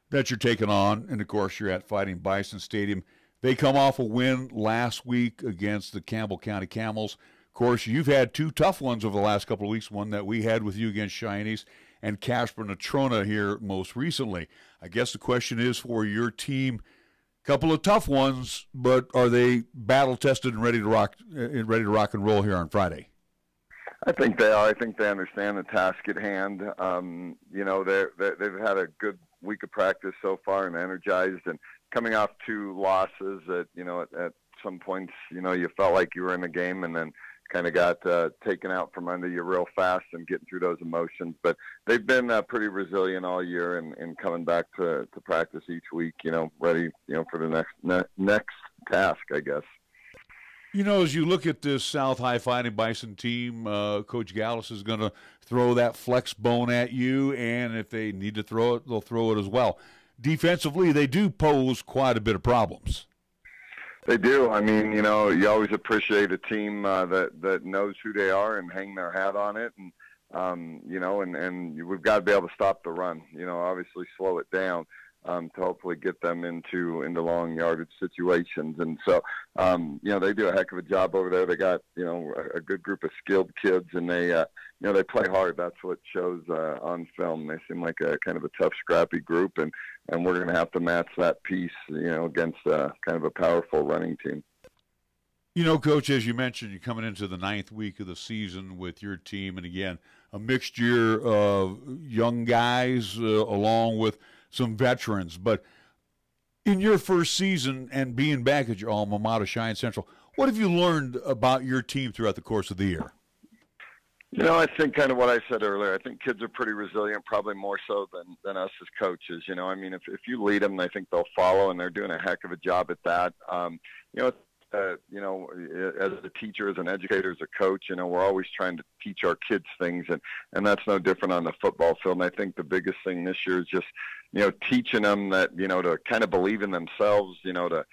that you're taking on, and of course you're at Fighting Bison Stadium. They come off a win last week against the Campbell County Camels. Of course, you've had 2 tough ones over the last couple of weeks, one that we had with you against Cheyennes and Casper Natrona here most recently. I guess the question is for your team, a couple of tough ones, but are they battle-tested and ready to rock and roll here on Friday? I think they are. I think they understand the task at hand. They've had a good week of practice so far and energized, and coming off 2 losses that, at some points, you felt like you were in the game and then kind of got taken out from under you real fast and getting through those emotions. But they've been pretty resilient all year and coming back to practice each week, ready, for the next task, I guess. As you look at this South High Fighting Bison team, Coach Gallas is going to throw that flex bone at you, and if they need to throw it, they'll throw it as well. Defensively, they do pose quite a bit of problems. They do. I mean, you always appreciate a team that knows who they are and hang their hat on it, and and we've got to be able to stop the run. Obviously slow it down. To hopefully get them into long yardage situations. And so, they do a heck of a job over there. They got, a good group of skilled kids, and they play hard. That's what shows on film. They seem like a kind of a tough, scrappy group, and we're going to have to match that piece, against kind of a powerful running team. Coach, as you mentioned, you're coming into the 9th week of the season with your team, and again, a mixture of young guys along with some veterans. But in your first season and being back at your alma mater, Cheyenne Central, what have you learned about your team throughout the course of the year? I think kind of what I said earlier. I think kids are pretty resilient, probably more so than us as coaches. I mean, if you lead them, I think they'll follow, and they're doing a heck of a job at that. As a teacher, as an educator, as a coach, we're always trying to teach our kids things, and that's no different on the football field. And I think the biggest thing this year is just, teaching them that, to kind of believe in themselves, to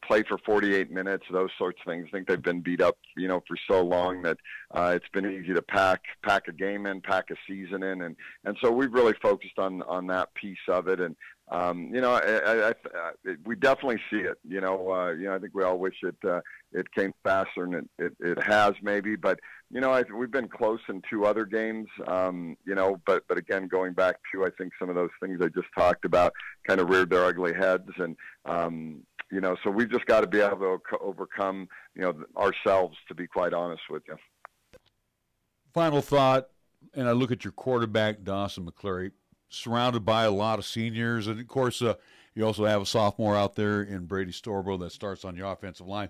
play for 48 minutes, those sorts of things. I think they've been beat up, for so long that it's been easy to pack a game in, pack a season in, and so we've really focused on that piece of it. And we definitely see it. I think we all wish it came faster, and it has maybe. But we've been close in 2 other games. But again, going back to, I think some of those things I just talked about kind of reared their ugly heads, and so we've just got to be able to overcome ourselves, to be quite honest with you. Final thought, and I look at your quarterback, Dawson McCleary, surrounded by a lot of seniors, and of course you also have a sophomore out there in Brady Storbo that starts on your offensive line.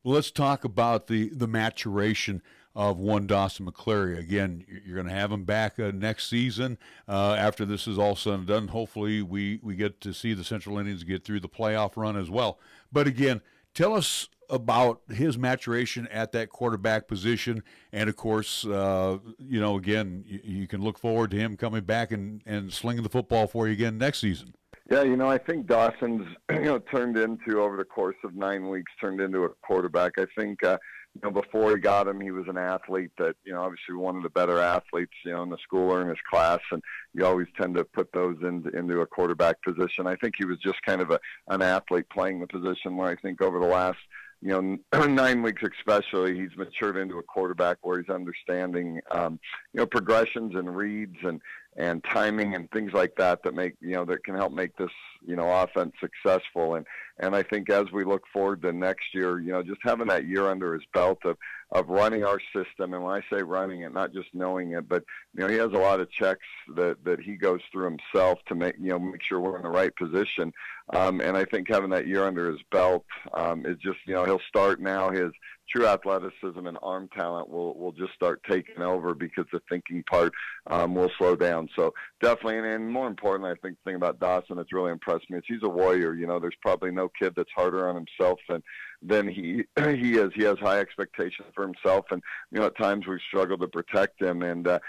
Well, let's talk about the maturation of one Dawson McCleary. Again, you're going to have him back next season after this is all said and done. Hopefully we get to see the Central Indians get through the playoff run as well. But again, tell us about his maturation at that quarterback position, and of course, again, you can look forward to him coming back and slinging the football for you again next season. Yeah, I think Dawson's, turned into, over the course of 9 weeks, turned into a quarterback. I think, before he got him, he was an athlete that, obviously one of the better athletes, in the school or in his class, and you always tend to put those into a quarterback position. I think he was just kind of an athlete playing the position, where I think over the last 9 weeks especially, he's matured into a quarterback where he's understanding, progressions and reads and timing and things like that make, that can help make this, offense successful. And I think as we look forward to next year, just having that year under his belt of running our system, and when I say running it, not just knowing it, but, he has a lot of checks that he goes through himself to make sure we're in the right position. And I think having that year under his belt is just, he'll start now. His true athleticism and arm talent will just start taking over, because the thinking part will slow down. So definitely, and more importantly, I think the thing about Dawson that's really impressed me is he's a warrior. There's probably no kid that's harder on himself than he is. He has high expectations for himself, and at times we've struggled to protect him, and the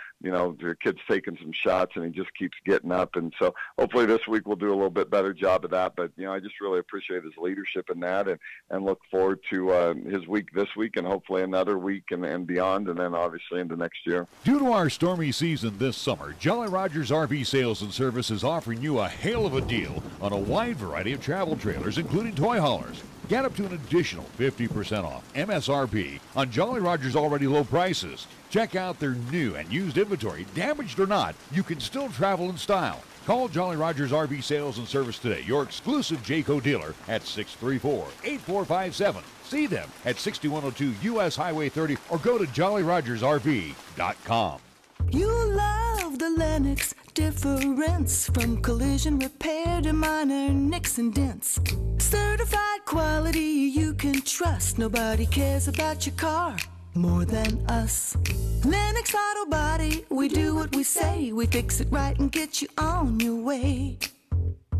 kid's taking some shots and he just keeps getting up. And so hopefully this week we'll do a little bit better job of that. But I just really appreciate his leadership in that, and look forward to his week this week, and hopefully another week and beyond, and then obviously into next year. Due to our stormy season this summer, Jolly Rogers RV Sales and Service is offering you a hail of a deal on a wide variety of travel trailers, including toy haulers. Get up to an additional 50% off MSRP on Jolly Rogers' already low prices. Check out their new and used inventory. Damaged or not, you can still travel in style. Call Jolly Rogers RV Sales and Service today, your exclusive Jayco dealer, at 634-8457. See them at 6102 U.S. Highway 30, or go to jollyrogersrv.com. You love the Lennox difference, from collision repair to minor nicks and dents. Certified quality you can trust. Nobody cares about your car more than us. Lennox Auto Body, we do what we say. We fix it right and get you on your way.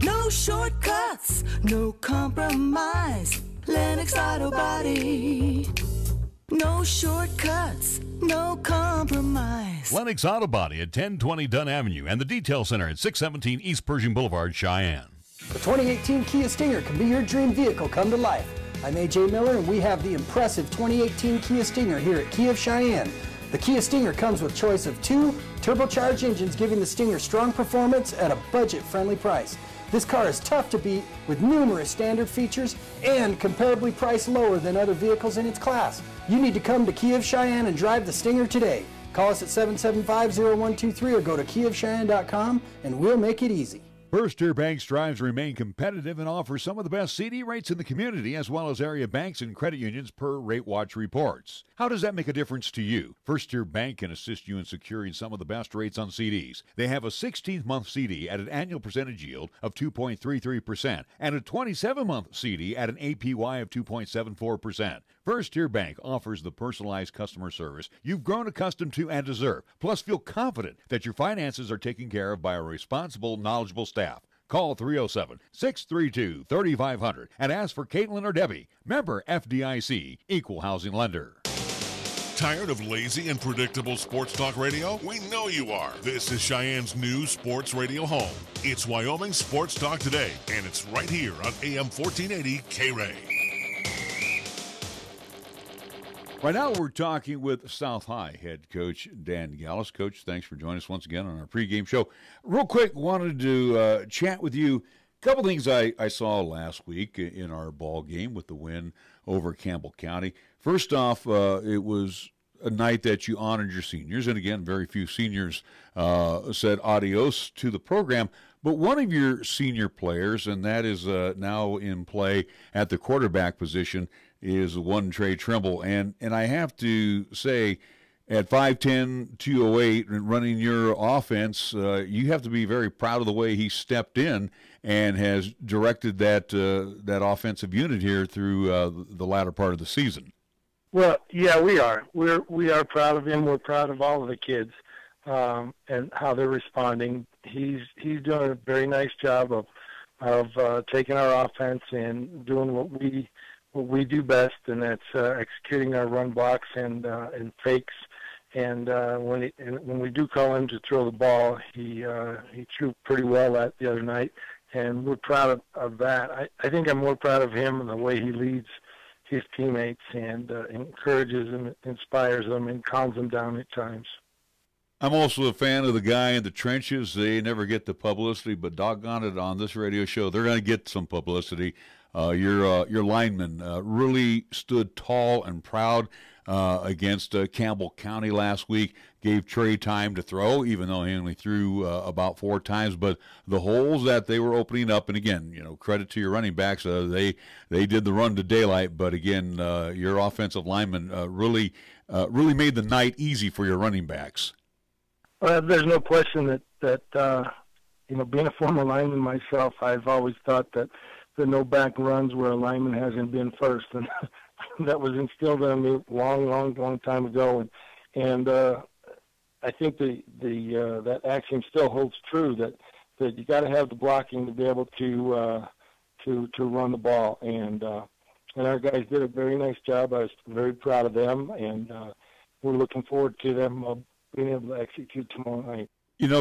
No shortcuts, no compromise. Lennox Auto Body. No shortcuts, no compromise. Lennox Auto Body at 1020 Dunn Avenue and the Detail Center at 617 East Pershing Boulevard, Cheyenne. The 2018 Kia Stinger can be your dream vehicle come to life. I'm AJ Miller, and we have the impressive 2018 Kia Stinger here at Kia of Cheyenne. The Kia Stinger comes with choice of 2 turbocharged engines, giving the Stinger strong performance at a budget-friendly price. This car is tough to beat with numerous standard features and comparably priced lower than other vehicles in its class. You need to come to Kia of Cheyenne and drive the Stinger today. Call us at 775-0123 or go to KiaofCheyenne.com and we'll make it easy. First Tier Bank strives to remain competitive and offers some of the best CD rates in the community, as well as area banks and credit unions per Rate Watch reports. How does that make a difference to you? First Tier Bank can assist you in securing some of the best rates on CDs. They have a 16-month CD at an annual percentage yield of 2.33% and a 27-month CD at an APY of 2.74%. First Tier Bank offers the personalized customer service you've grown accustomed to and deserve. Plus, feel confident that your finances are taken care of by a responsible, knowledgeable staff. Call 307-632-3500 and ask for Caitlin or Debbie. Member FDIC, Equal Housing Lender. Tired of lazy and predictable sports talk radio? We know you are. This is Cheyenne's new sports radio home. It's Wyoming Sports Talk Today, and it's right here on AM 1480 KRAE. Right now we're talking with South High head coach Dan Gallas. Coach, thanks for joining us once again on our pregame show. Real quick, wanted to chat with you. A couple things I saw last week in our ball game with the win over Campbell County. First off, it was a night that you honored your seniors, and again, very few seniors said adios to the program. But one of your senior players, and that is now in play at the quarterback position, is one Trey Trimble. And I have to say, at 5'10", 208, and running your offense, you have to be very proud of the way he stepped in and has directed that offensive unit here through the latter part of the season. Well, yeah, we are. We are proud of him. We're proud of all of the kids and how they're responding. He's doing a very nice job of taking our offense and doing what we do best, and that's executing our run blocks and fakes. And when we do call him to throw the ball, he threw pretty well the other night, and we're proud of that. I think I'm more proud of him and the way he leads his teammates and encourages and inspires them and calms them down at times. I'm also a fan of the guy in the trenches. They never get the publicity, but doggone it, on this radio show, they're going to get some publicity. Your lineman really stood tall and proud against Campbell County last week. Gave Trey time to throw, even though he only threw about 4 times. But the holes that they were opening up, and again, credit to your running backs. They did the run to daylight, but again, your offensive lineman really made the night easy for your running backs. There's no question that being a former lineman myself, I've always thought that the no-back runs where a lineman hasn't been first, and that was instilled in me long time ago. And I think that axiom still holds true, that you got to have the blocking to be able to run the ball. And our guys did a very nice job. I was very proud of them, and we're looking forward to them being able to execute tomorrow night.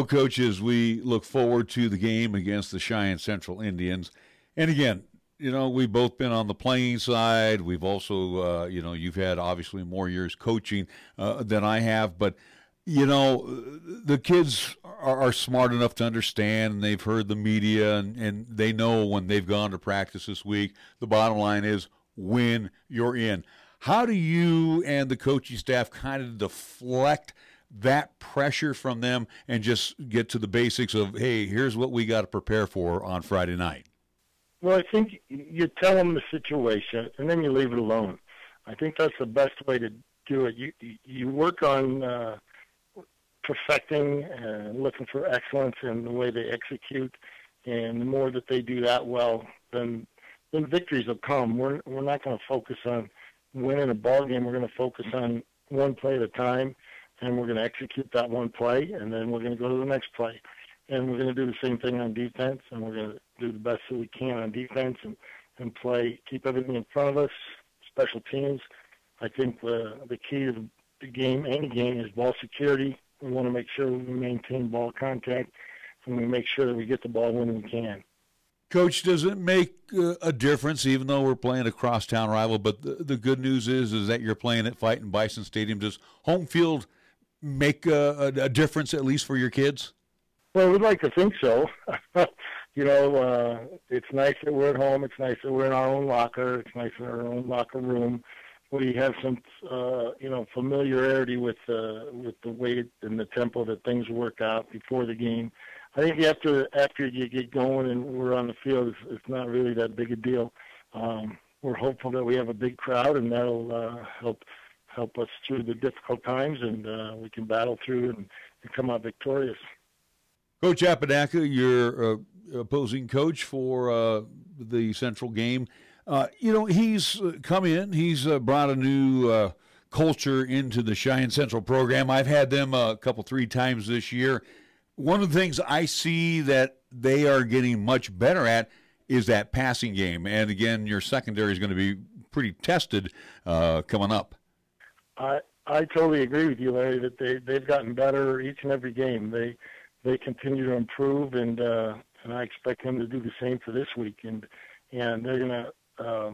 Coach, as we look forward to the game against the Cheyenne Central Indians, and again, we've both been on the playing side. We've also, you've had obviously more years coaching than I have, but the kids are smart enough to understand, and they've heard the media, and they know when they've gone to practice this week, the bottom line is win, you're in. How do you and the coaching staff kind of deflect that pressure from them and just get to the basics of, hey, here's what we got to prepare for on Friday night? Well, I think you tell them the situation, and then you leave it alone. I think that's the best way to do it. You work on perfecting and looking for excellence in the way they execute, and the more that they do that well, then victories will come. We're not going to focus on winning a ball game. We're going to focus on one play at a time, and we're going to execute that one play, and then we're going to go to the next play. And we're going to do the same thing on defense, and we're going to do the best that we can on defense and play, keep everything in front of us, special teams. I think the key to the game, any game, is ball security. We want to make sure we maintain ball contact, and we make sure that we get the ball when we can. Coach, does it make a difference, even though we're playing a crosstown rival, but the good news is that you're playing at Fightin' Bison Stadium? Does home field make a difference, at least for your kids? Well, we'd like to think so. It's nice that we're at home. It's nice that we're in our own locker. It's nice in our own locker room. We have some, familiarity with the way and the tempo that things work out before the game. I think after you get going and we're on the field, it's not really that big a deal. We're hopeful that we have a big crowd, and that'll help us through the difficult times, and we can battle through and come out victorious. Coach Apodaca, your opposing coach for the Central game, he's come in. He's brought a new culture into the Cheyenne Central program. I've had them a couple, 3 times this year. One of the things I see that they are getting much better at is that passing game. And, again, your secondary is going to be pretty tested coming up. I totally agree with you, Larry, that they've gotten better each and every game. They continue to improve, and I expect them to do the same for this week. And they're going to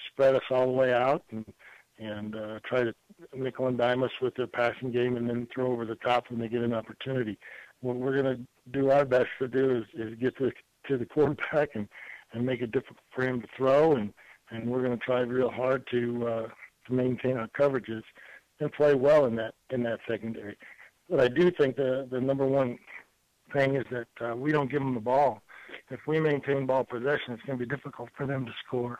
spread us all the way out and try to nickel and dime us with their passing game, and then throw over the top when they get an opportunity. What we're going to do our best to do is get to the quarterback and make it difficult for him to throw, and we're going to try real hard to maintain our coverages and play well in that secondary. But I do think the number one thing is that we don't give them the ball. If we maintain ball possession, it's going to be difficult for them to score.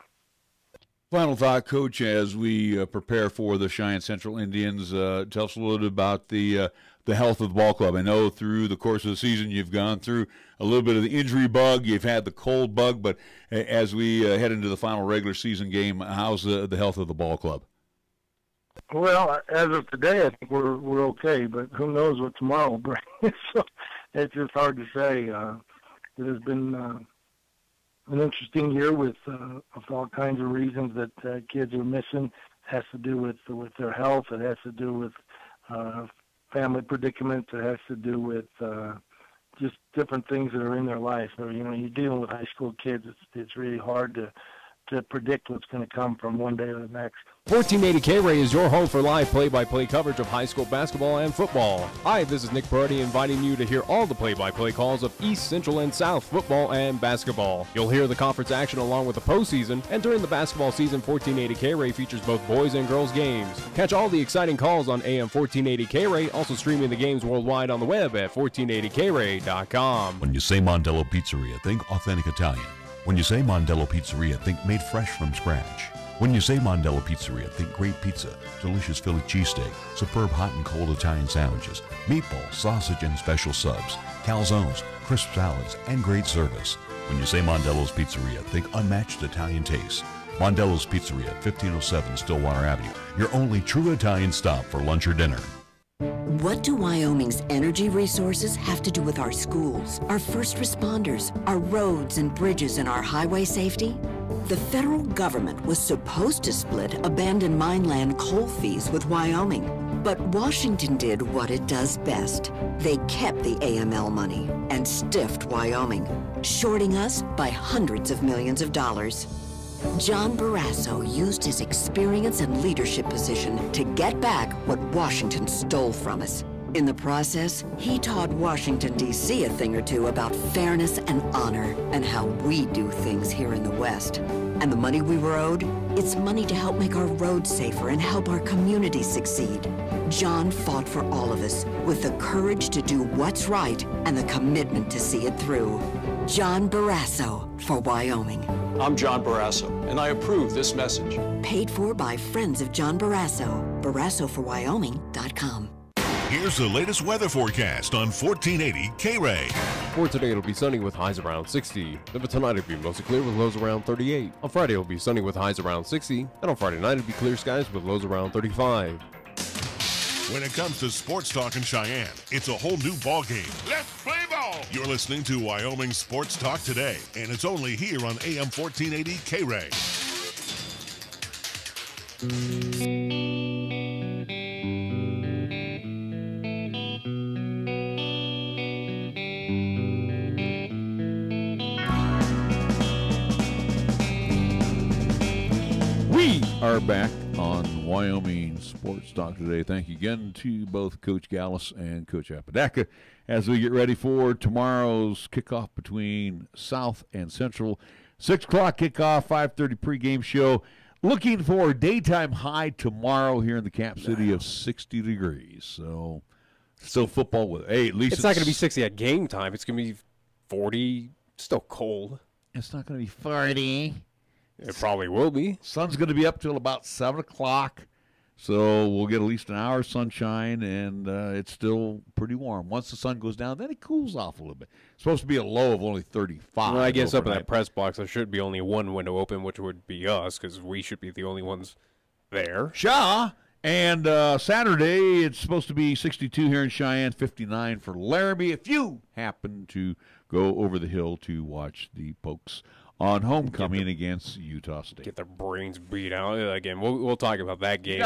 Final thought, Coach, as we prepare for the Cheyenne Central Indians. Tell us a little bit about the health of the ball club. I know through the course of the season you've gone through a little bit of the injury bug, you've had the cold bug, but as we head into the final regular season game, how's the health of the ball club? Well, as of today, I think we're okay, but who knows what tomorrow will bring. So it's just hard to say. It has been an interesting year with all kinds of reasons that kids are missing. It has to do with their health. It has to do with family predicaments. It has to do with just different things that are in their life. Or, you're dealing with high school kids. It's really hard to predict what's going to come from one day to the next. 1480 KRAE is your home for live play-by-play coverage of high school basketball and football. Hi, this is Nick Brody inviting you to hear all the play-by-play calls of East, Central, and South football and basketball. You'll hear the conference action along with the postseason, and during the basketball season, 1480 KRAE features both boys and girls games. Catch all the exciting calls on AM 1480 KRAE, also streaming the games worldwide on the web at 1480KRAE.com. When you say Mondello Pizzeria, think authentic Italian. When you say Mondello Pizzeria, think made fresh from scratch. When you say Mondello Pizzeria, think great pizza, delicious Philly cheesesteak, superb hot and cold Italian sandwiches, meatballs, sausage, and special subs, calzones, crisp salads, and great service. When you say Mondello's Pizzeria, think unmatched Italian taste. Mondello's Pizzeria, 1507 Stillwater Avenue, your only true Italian stop for lunch or dinner. What do Wyoming's energy resources have to do with our schools, our first responders, our roads and bridges, and our highway safety? The federal government was supposed to split abandoned mine land coal fees with Wyoming, but Washington did what it does best. They kept the AML money and stiffed Wyoming, shorting us by hundreds of millions of dollars. John Barrasso used his experience and leadership position to get back what Washington stole from us. In the process, he taught Washington, D.C. a thing or two about fairness and honor and how we do things here in the West. And the money we were owed? It's money to help make our roads safer and help our communities succeed. John fought for all of us with the courage to do what's right and the commitment to see it through. John Barrasso for Wyoming. I'm John Barrasso, and I approve this message. Paid for by Friends of John Barrasso. BarrassoForWyoming.com. Here's the latest weather forecast on 1480 KRAE. For today, it'll be sunny with highs around 60. Then for tonight, it'll be mostly clear with lows around 38. On Friday, it'll be sunny with highs around 60. And on Friday night, it'll be clear skies with lows around 35. When it comes to sports talk in Cheyenne, it's a whole new ballgame. Let's play ball! You're listening to Wyoming Sports Talk today, and it's only here on AM 1480 KRAE. We are back on Wyoming Sports Talk today. Thank you again to both Coach Gallas and Coach Apodaca as we get ready for tomorrow's kickoff between South and Central. 6 o'clock kickoff, 5:30 pregame show. Looking for a daytime high tomorrow here in the Cap City of 60 degrees. So still football with, hey, at least it's not going to be 60 at game time. It's going to be 40, still cold. It's not going to be 40. It probably will be. Sun's going to be up till about 7 o'clock, so we'll get at least an hour of sunshine, and it's still pretty warm. Once the sun goes down, then it cools off a little bit. It's supposed to be a low of only 35. Well, I guess overnight. up in that press box, there should be only one window open, which would be us, because we should be the only ones there. Sure. And Saturday, it's supposed to be 62 here in Cheyenne, 59 for Laramie. If you happen to go over the hill to watch the Pokes on homecoming against Utah State. Get their brains beat out. Again, we'll talk about that game. You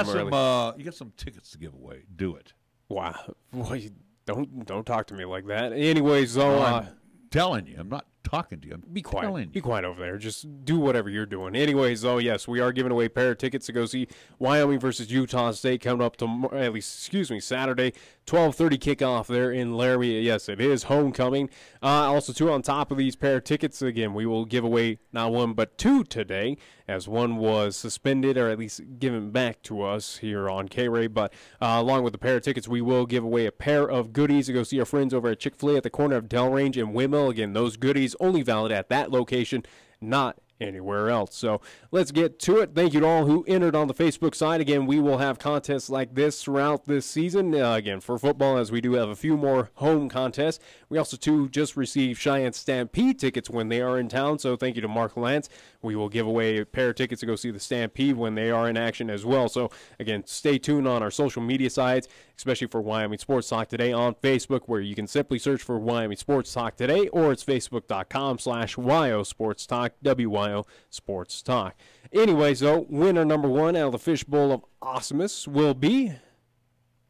got some tickets to give away. Do it. Wow. Boy, don't talk to me like that. Anyways, so I'm telling you, I'm not talking to you. Be quiet. Be quiet over there. Just do whatever you're doing. Anyways, yes, we are giving away a pair of tickets to go see Wyoming versus Utah State coming up Saturday, 12:30 kickoff there in Laramie. Yes, it is homecoming. Also, too, on top of these pair of tickets, again, we will give away not one but two today, as one was suspended or at least given back to us here on KRAE. But along with the pair of tickets, we will give away a pair of goodies to go see our friends over at Chick-fil-A at the corner of Delrange and Windmill. Again, those goodies only valid at that location, not anywhere else. So let's get to it. Thank you to all who entered on the Facebook side. Again, we will have contests like this throughout this season. Again, for football, as we do have a few more home contests. We also, too, just received Cheyenne Stampede tickets when they are in town. So thank you to Mark Lance. We will give away a pair of tickets to go see the Stampede when they are in action as well. So, again, stay tuned on our social media sites, especially for Wyoming Sports Talk Today on Facebook, where you can simply search for Wyoming Sports Talk Today, or it's facebook.com/WYO Sports Talk, WYO Sports Talk. Anyways, though, winner number one out of the Fishbowl of Awesomeness will be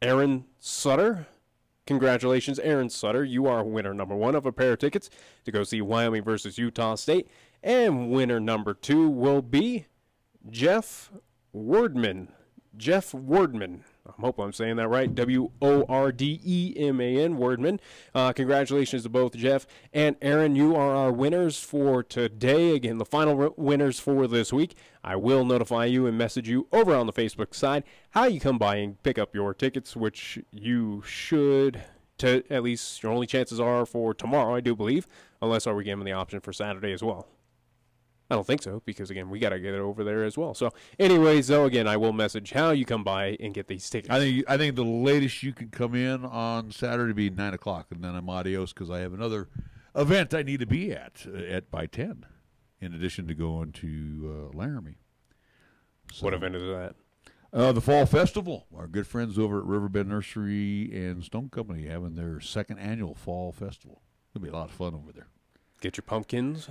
Aaron Sutter. congratulations, Aaron Sutter. You are winner number 1 of a pair of tickets to go see Wyoming versus Utah State. And winner number 2 will be Jeff Wordman. Jeff Wordman. I hope I'm saying that right. Wordman, Wordman. Congratulations to both Jeff and Aaron. You are our winners for today. Again, the final winners for this week. I will notify you and message you over on the Facebook side how you come by and pick up your tickets, which you should, at least your only chances are for tomorrow, I do believe, unless are we giving the option for Saturday as well. I don't think so, because, again, we got to get it over there as well. So, anyways, though, again, I will message how you come by and get these tickets. I think the latest you can come in on Saturday be 9 o'clock, and then I'm adios because I have another event I need to be at by 10, in addition to going to Laramie. So, what event is that? The Fall Festival. Our good friends over at Riverbend Nursery and Stone Company having their 2nd annual Fall Festival. It'll be a lot of fun over there. Get your pumpkins.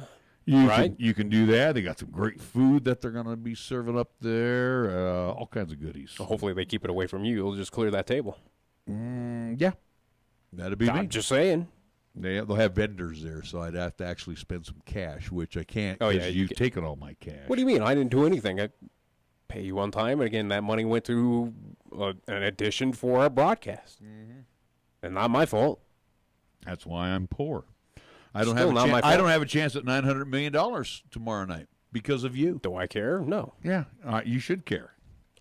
You can do that. They got some great food that they're going to be serving up there. All kinds of goodies. So hopefully they keep it away from you. You'll just clear that table. Yeah. That'd be me. I'm just saying. They'll have vendors there, so I'd have to actually spend some cash, which I can't because you've taken all my cash. What do you mean? I didn't do anything. I pay you one time, and again, that money went to an addition for our broadcast. Mm-hmm. And not my fault. That's why I'm poor. I don't have a chance at $900 million tomorrow night because of you. Do I care? No. Yeah, you should care.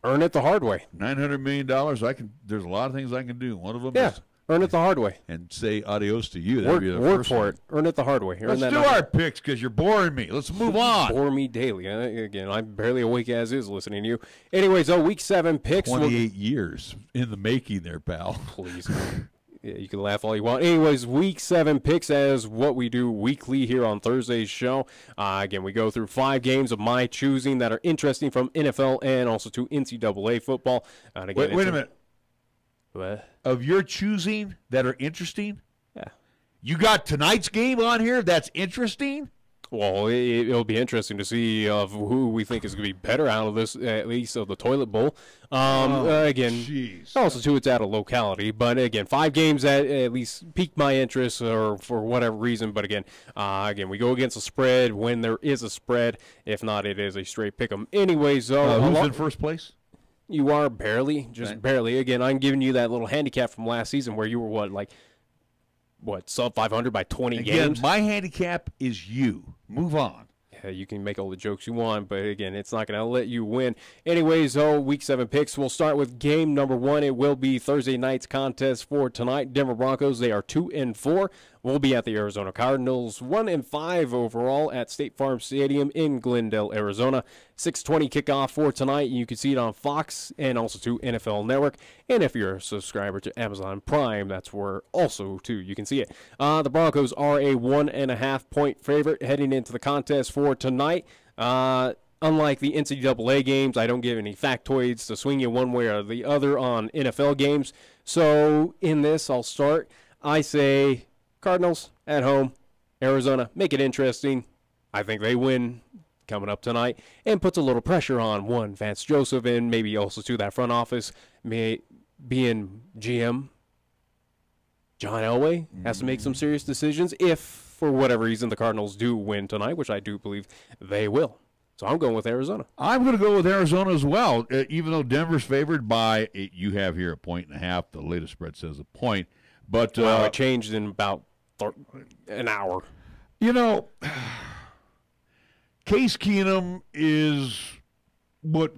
Earn it the hard way. $900 million. There's a lot of things I can do. One of them is earn it the hard way and say adios to you. Work for it. Earn it the hard way. Let's do our picks because you're boring me. Let's move on. Bore me daily. Again, I'm barely awake as is listening to you. Anyways, Week 7 picks. 28 years in the making there, pal. Please. Yeah, you can laugh all you want. Anyways, Week 7 picks as what we do weekly here on Thursday's show. Again, we go through 5 games of my choosing that are interesting from NFL and also to NCAA football. And again, wait a minute. What? Of your choosing that are interesting? Yeah. You got tonight's game on here that's interesting? Well, it'll be interesting to see who we think is going to be better out of this, at least of the toilet bowl. Again, also, too, it's at a locality. But, again, 5 games that at least piqued my interest or for whatever reason. But, again, we go against a spread when there is a spread. If not, it is a straight pick 'em. Anyways, who's in first place? You are barely, barely. Again, I'm giving you that little handicap from last season where you were, sub 500 by 20 games? My handicap is you. Move on. Yeah, you can make all the jokes you want, but again, it's not going to let you win. Anyways, Week 7 picks. We'll start with game number 1. It will be Thursday night's contest for tonight. Denver Broncos, they are 2-4. We'll be at the Arizona Cardinals, 1-5 overall at State Farm Stadium in Glendale, Arizona. 6:20 kickoff for tonight. You can see it on Fox and also to NFL Network. And if you're a subscriber to Amazon Prime, that's where also, too, you can see it. The Broncos are a 1.5-point favorite heading into the contest for tonight. Unlike the NCAA games, I don't give any factoids to swing you one way or the other on NFL games. So in this, I'll start. I say Cardinals at home, Arizona, make it interesting. I think they win coming up tonight and puts a little pressure on Vance Joseph and maybe also to that front office, being GM John Elway has to make some serious decisions if, for whatever reason, the Cardinals do win tonight, which I do believe they will. So I'm going with Arizona. I'm going to go with Arizona as well, even though Denver's favored by, you have here 1.5. The latest spread says a point. But it changed in about an hour. Case Keenum is what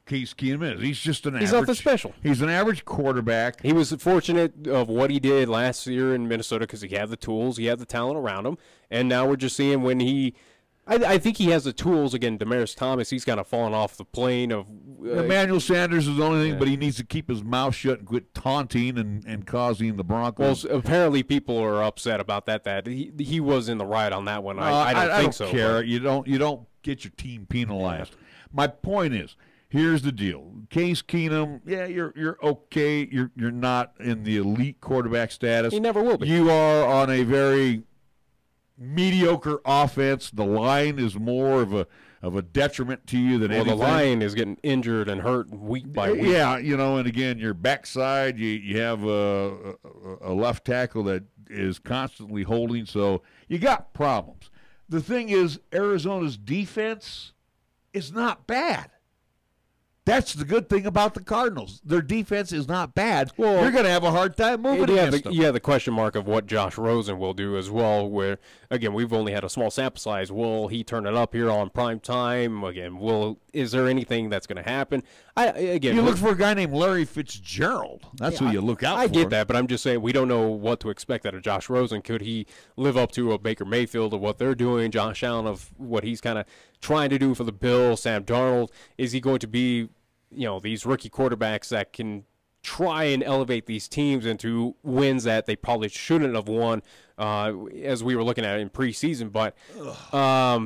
Case Keenum is. He's just an average. He's nothing special. He's an average quarterback. He was fortunate of what he did last year in Minnesota because he had the tools, he had the talent around him, and now we're just seeing when he I think he has the tools. Again, Demaryius Thomas, he's kind of fallen off the plane of Emmanuel Sanders is the only thing, but he needs to keep his mouth shut and quit taunting and causing the Broncos. Well, apparently people are upset about that he was in the right on that one. I don't think so. I don't care. But you don't get your team penalized. Yeah. My point is, here's the deal. Case Keenum, you're okay. You're not in the elite quarterback status. He never will be. You are on a very mediocre offense. The line is more of of a detriment to you than anything. Well, the line is getting injured and hurt week by week. Yeah, and again, your backside, you have a left tackle that is constantly holding, so you got problems. The thing is, Arizona's defense is not bad. That's the good thing about the Cardinals. Their defense is not bad. Well, you're going to have a hard time moving against them. Yeah, the question mark of what Josh Rosen will do as well, where, again, we've only had a small sample size. Will he turn it up here on prime time? Again, is there anything that's going to happen? You look for a guy named Larry Fitzgerald. That's who you look out for. I get that, but I'm just saying we don't know what to expect out of Josh Rosen. Could he live up to a Baker Mayfield of what they're doing, Josh Allen of what he's kind of trying to do for the Bills, Sam Darnold? Is he going to be, these rookie quarterbacks that can try and elevate these teams into wins that they probably shouldn't have won, as we were looking at in preseason? But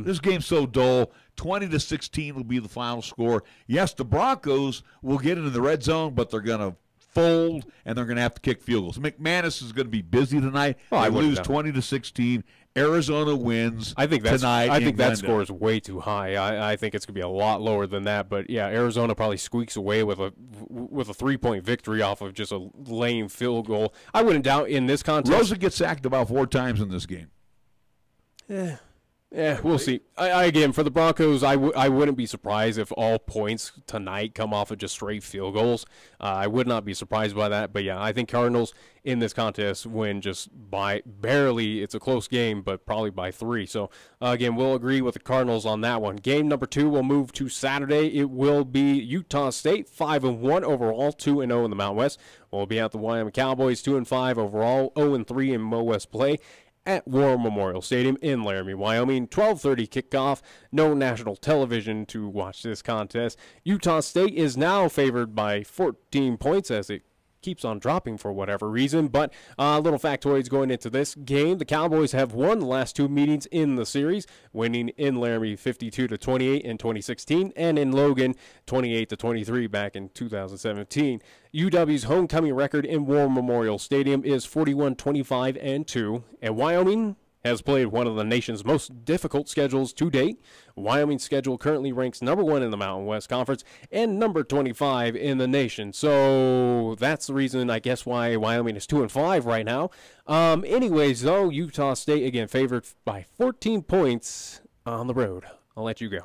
this game's so dull. 20-16 will be the final score. Yes, the Broncos will get into the red zone, but they're going to fold, and they're going to have to kick field goals. McManus is going to be busy tonight. They lose 20-16. Arizona wins tonight. I think that score is way too high. I think it's going to be a lot lower than that. But, yeah, Arizona probably squeaks away with a 3-point victory off of just a lame field goal. I wouldn't doubt in this contest. Rosen gets sacked about 4 times in this game. Yeah, we'll see. Again, for the Broncos, I wouldn't be surprised if all points tonight come off of just straight field goals. I would not be surprised by that. But, yeah, I think Cardinals in this contest win just by barely. It's a close game, but probably by 3. So, again, we'll agree with the Cardinals on that one. Game number 2 will move to Saturday. It will be Utah State, 5-1 overall, 2-0 in the Mountain West. We'll be at the Wyoming Cowboys, 2-5 overall, 0-3 in Mo West play at War Memorial Stadium in Laramie, Wyoming. 12:30 kickoff. No national television to watch this contest. Utah State is now favored by 14 points as it keeps on dropping for whatever reason. But little factoids going into this game. The Cowboys have won the last 2 meetings in the series, winning in Laramie 52-28 in 2016 and in Logan 28-23 back in 2017. UW's homecoming record in War Memorial Stadium is 41-25-2, and Wyoming has played one of the nation's most difficult schedules to date. Wyoming's schedule currently ranks number 1 in the Mountain West Conference and number 25 in the nation. So that's the reason, I guess, why Wyoming is 2-5 right now. Anyways, though, Utah State, again, favored by 14 points on the road. I'll let you go.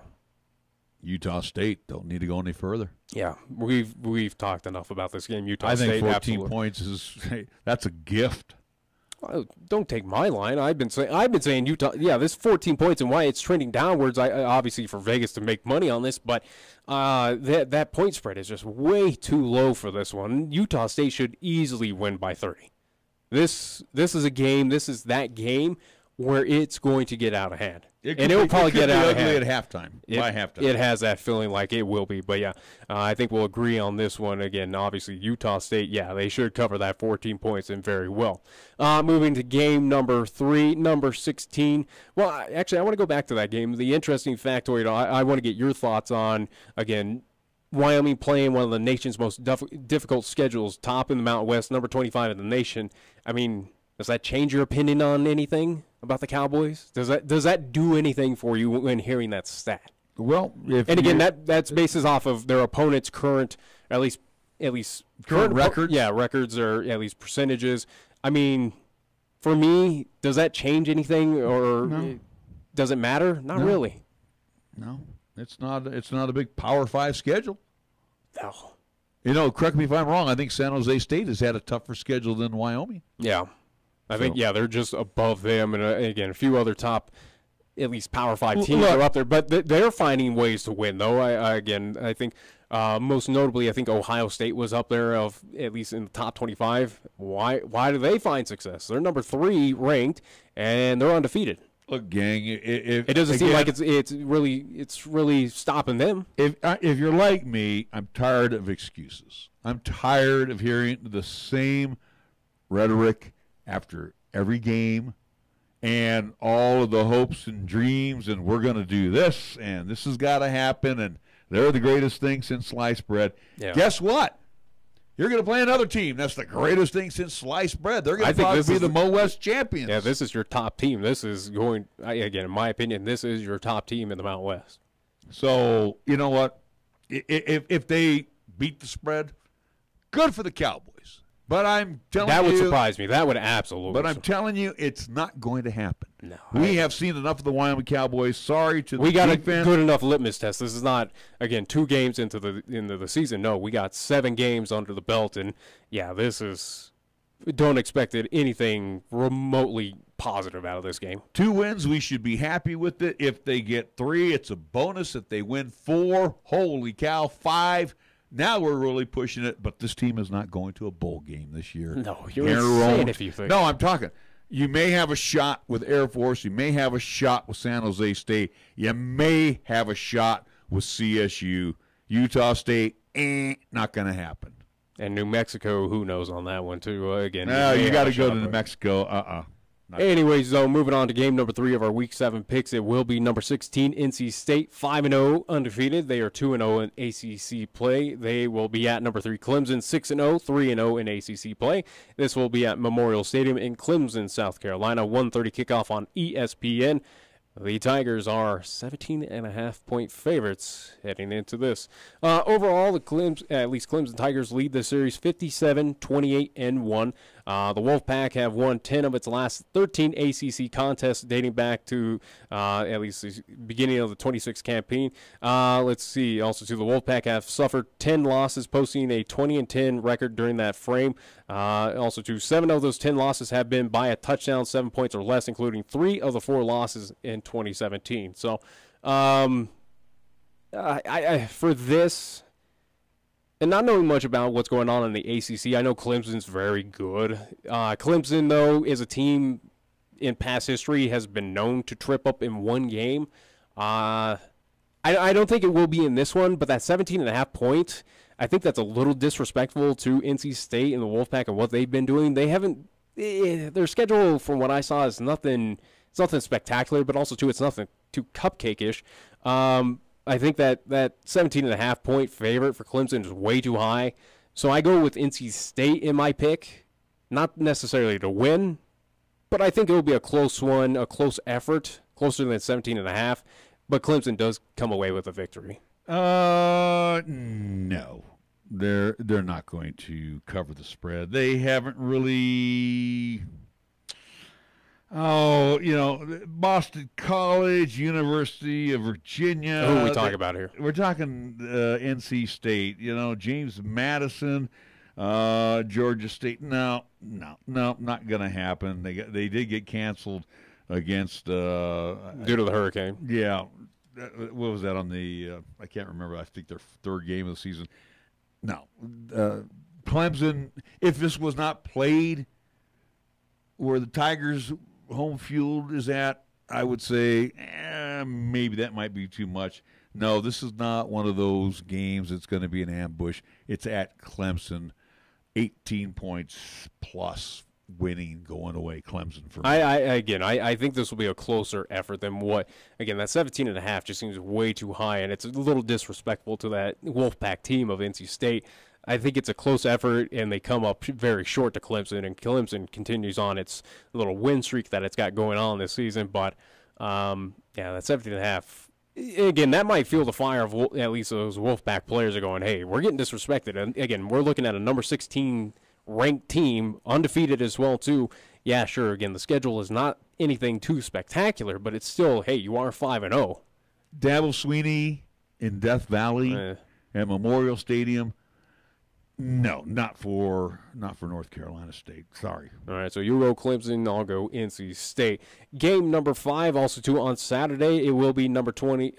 Utah State don't need to go any further. Yeah, we've talked enough about this game. Utah State, I think 14 absolutely. Points that's a gift. Well, don't take my line. I've been saying Utah. Yeah, this 14 points and why it's trending downwards. Obviously for Vegas to make money on this, but that point spread is just way too low for this one. Utah State should easily win by 30. This is a game. This is that game where it's going to get out of hand. It will probably get out of hand at halftime. By halftime, it has that feeling like it will be. But yeah, I think we'll agree on this one. Again, obviously Utah State. Yeah, they should cover that 14 points and very well. Moving to game number 3, number 16. Well, actually, I want to go back to that game. The interesting factoid I want to get your thoughts on. Again, Wyoming playing one of the nation's most difficult schedules, top in the Mountain West, number 25 in the nation. I mean, does that change your opinion on anything about the Cowboys? Does that do anything for you when hearing that stat? Well, that's basis off of their opponent's current, at least current records. Yeah, records or at least percentages. I mean, for me, does that change anything or does it matter? Not really. No, it's not a big Power 5 schedule. No. Correct me if I'm wrong. I think San Jose State has had a tougher schedule than Wyoming. Yeah. I think, they're just above them. And, again, a few other top, at least Power 5 teams are up there. But they're finding ways to win, though. I think most notably, I think Ohio State was up there, at least in the top 25. Why do they find success? They're number 3 ranked, and they're undefeated. Look, gang, it doesn't seem like it's really stopping them. If you're like me, I'm tired of excuses. I'm tired of hearing the same rhetoric after every game and all of the hopes and dreams and we're going to do this and this has got to happen and they're the greatest thing since sliced bread. Yeah. Guess what? You're going to play another team. That's the greatest thing since sliced bread. They're going to probably be the Mo West champions. Yeah, this is your top team. This is going, again, in my opinion, this is your top team in the Mountain West. So, you know what? If they beat the spread, good for the Cowboys. But I'm telling you. That would surprise me. That would absolutely. But I'm telling you, it's not going to happen. No. We have seen enough of the Wyoming Cowboys. Sorry to the We got defense. a good enough litmus test. This is not, again, 2 games into the season. No, we got 7 games under the belt. And, yeah, this is – don't expect anything remotely positive out of this game. 2 wins, we should be happy with it. If they get 3, it's a bonus. If they win 4, holy cow, 5. Now we're really pushing it, but this team is not going to a bowl game this year. No, you're insane if you think. No, I'm talking. You may have a shot with Air Force. You may have a shot with San Jose State. You may have a shot with CSU. Utah State, not going to happen. And New Mexico, who knows on that one, too. Again, no, you got to go to New Mexico. Anyways, though, moving on to game number 3 of our Week 7 picks, it will be number 16, NC State, 5-0 undefeated. They are 2-0 in ACC play. They will be at number 3, Clemson, 6-0, 3-0 in ACC play. This will be at Memorial Stadium in Clemson, South Carolina. 1:30 kickoff on ESPN. The Tigers are 17.5-point favorites heading into this. Overall, at least Clemson Tigers lead the series 57-28-1. The Wolfpack have won 10 of its last 13 ACC contests dating back to at least the beginning of the 26 campaign. Let's see. Also, too, the Wolfpack have suffered 10 losses, posting a 20-10 record during that frame. Also, too, 7 of those 10 losses have been by a touchdown, 7 points or less, including 3 of the 4 losses in 2017. So, for this, and not knowing much about what's going on in the ACC, I know Clemson's very good. Clemson, though, is a team in past history has been known to trip up in one game. I don't think it will be in this one, but that 17.5 points, I think that's a little disrespectful to NC State and the Wolfpack and what they've been doing. They haven't their schedule, from what I saw, is nothing. It's nothing spectacular, but also too, it's nothing too cupcake-ish. I think that 17.5 point favorite for Clemson is way too high. So I go with NC State in my pick, not necessarily to win, but I think it will be a close one, a close effort, closer than 17.5. But Clemson does come away with a victory. No. They're not going to cover the spread. They haven't really. Boston College, University of Virginia. Who are we talking about here? We're talking NC State. James Madison, Georgia State. No, not going to happen. They did get canceled against due to the hurricane. Yeah. What was that on the? I can't remember. I think their 3rd game of the season. No, Clemson. If this was not played where the Tigers' home field is at, I would say maybe that might be too much. No, this is not one of those games that's going to be an ambush. It's at Clemson, 18 points plus. Winning, going away, Clemson for me. I think this will be a closer effort than what, again, that 17.5 just seems way too high, and it's a little disrespectful to that Wolfpack team of NC State. I think it's a close effort, and they come up very short to Clemson, and Clemson continues on its little win streak that it's got going on this season. But, that 17.5, again, that might fuel the fire of at least those Wolfpack players are going, hey, we're getting disrespected. And, again, we're looking at a number 16 ranked team, undefeated as well, too. Yeah, sure, again, the schedule is not anything too spectacular, but it's still, hey, you are 5-0. Dabble Sweeney in Death Valley at Memorial Stadium. No, not for North Carolina State. Sorry. All right, so you go Clemson, I'll go NC State. Game number 5, also too on Saturday. It will be number 12,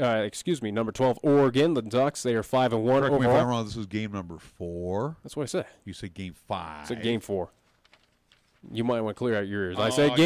Oregon. The Ducks, they are 5-1 overall. Correct me if I'm wrong. This is game number 4. That's what I said. You said game 5. I said game 4. You might want to clear out your ears. I said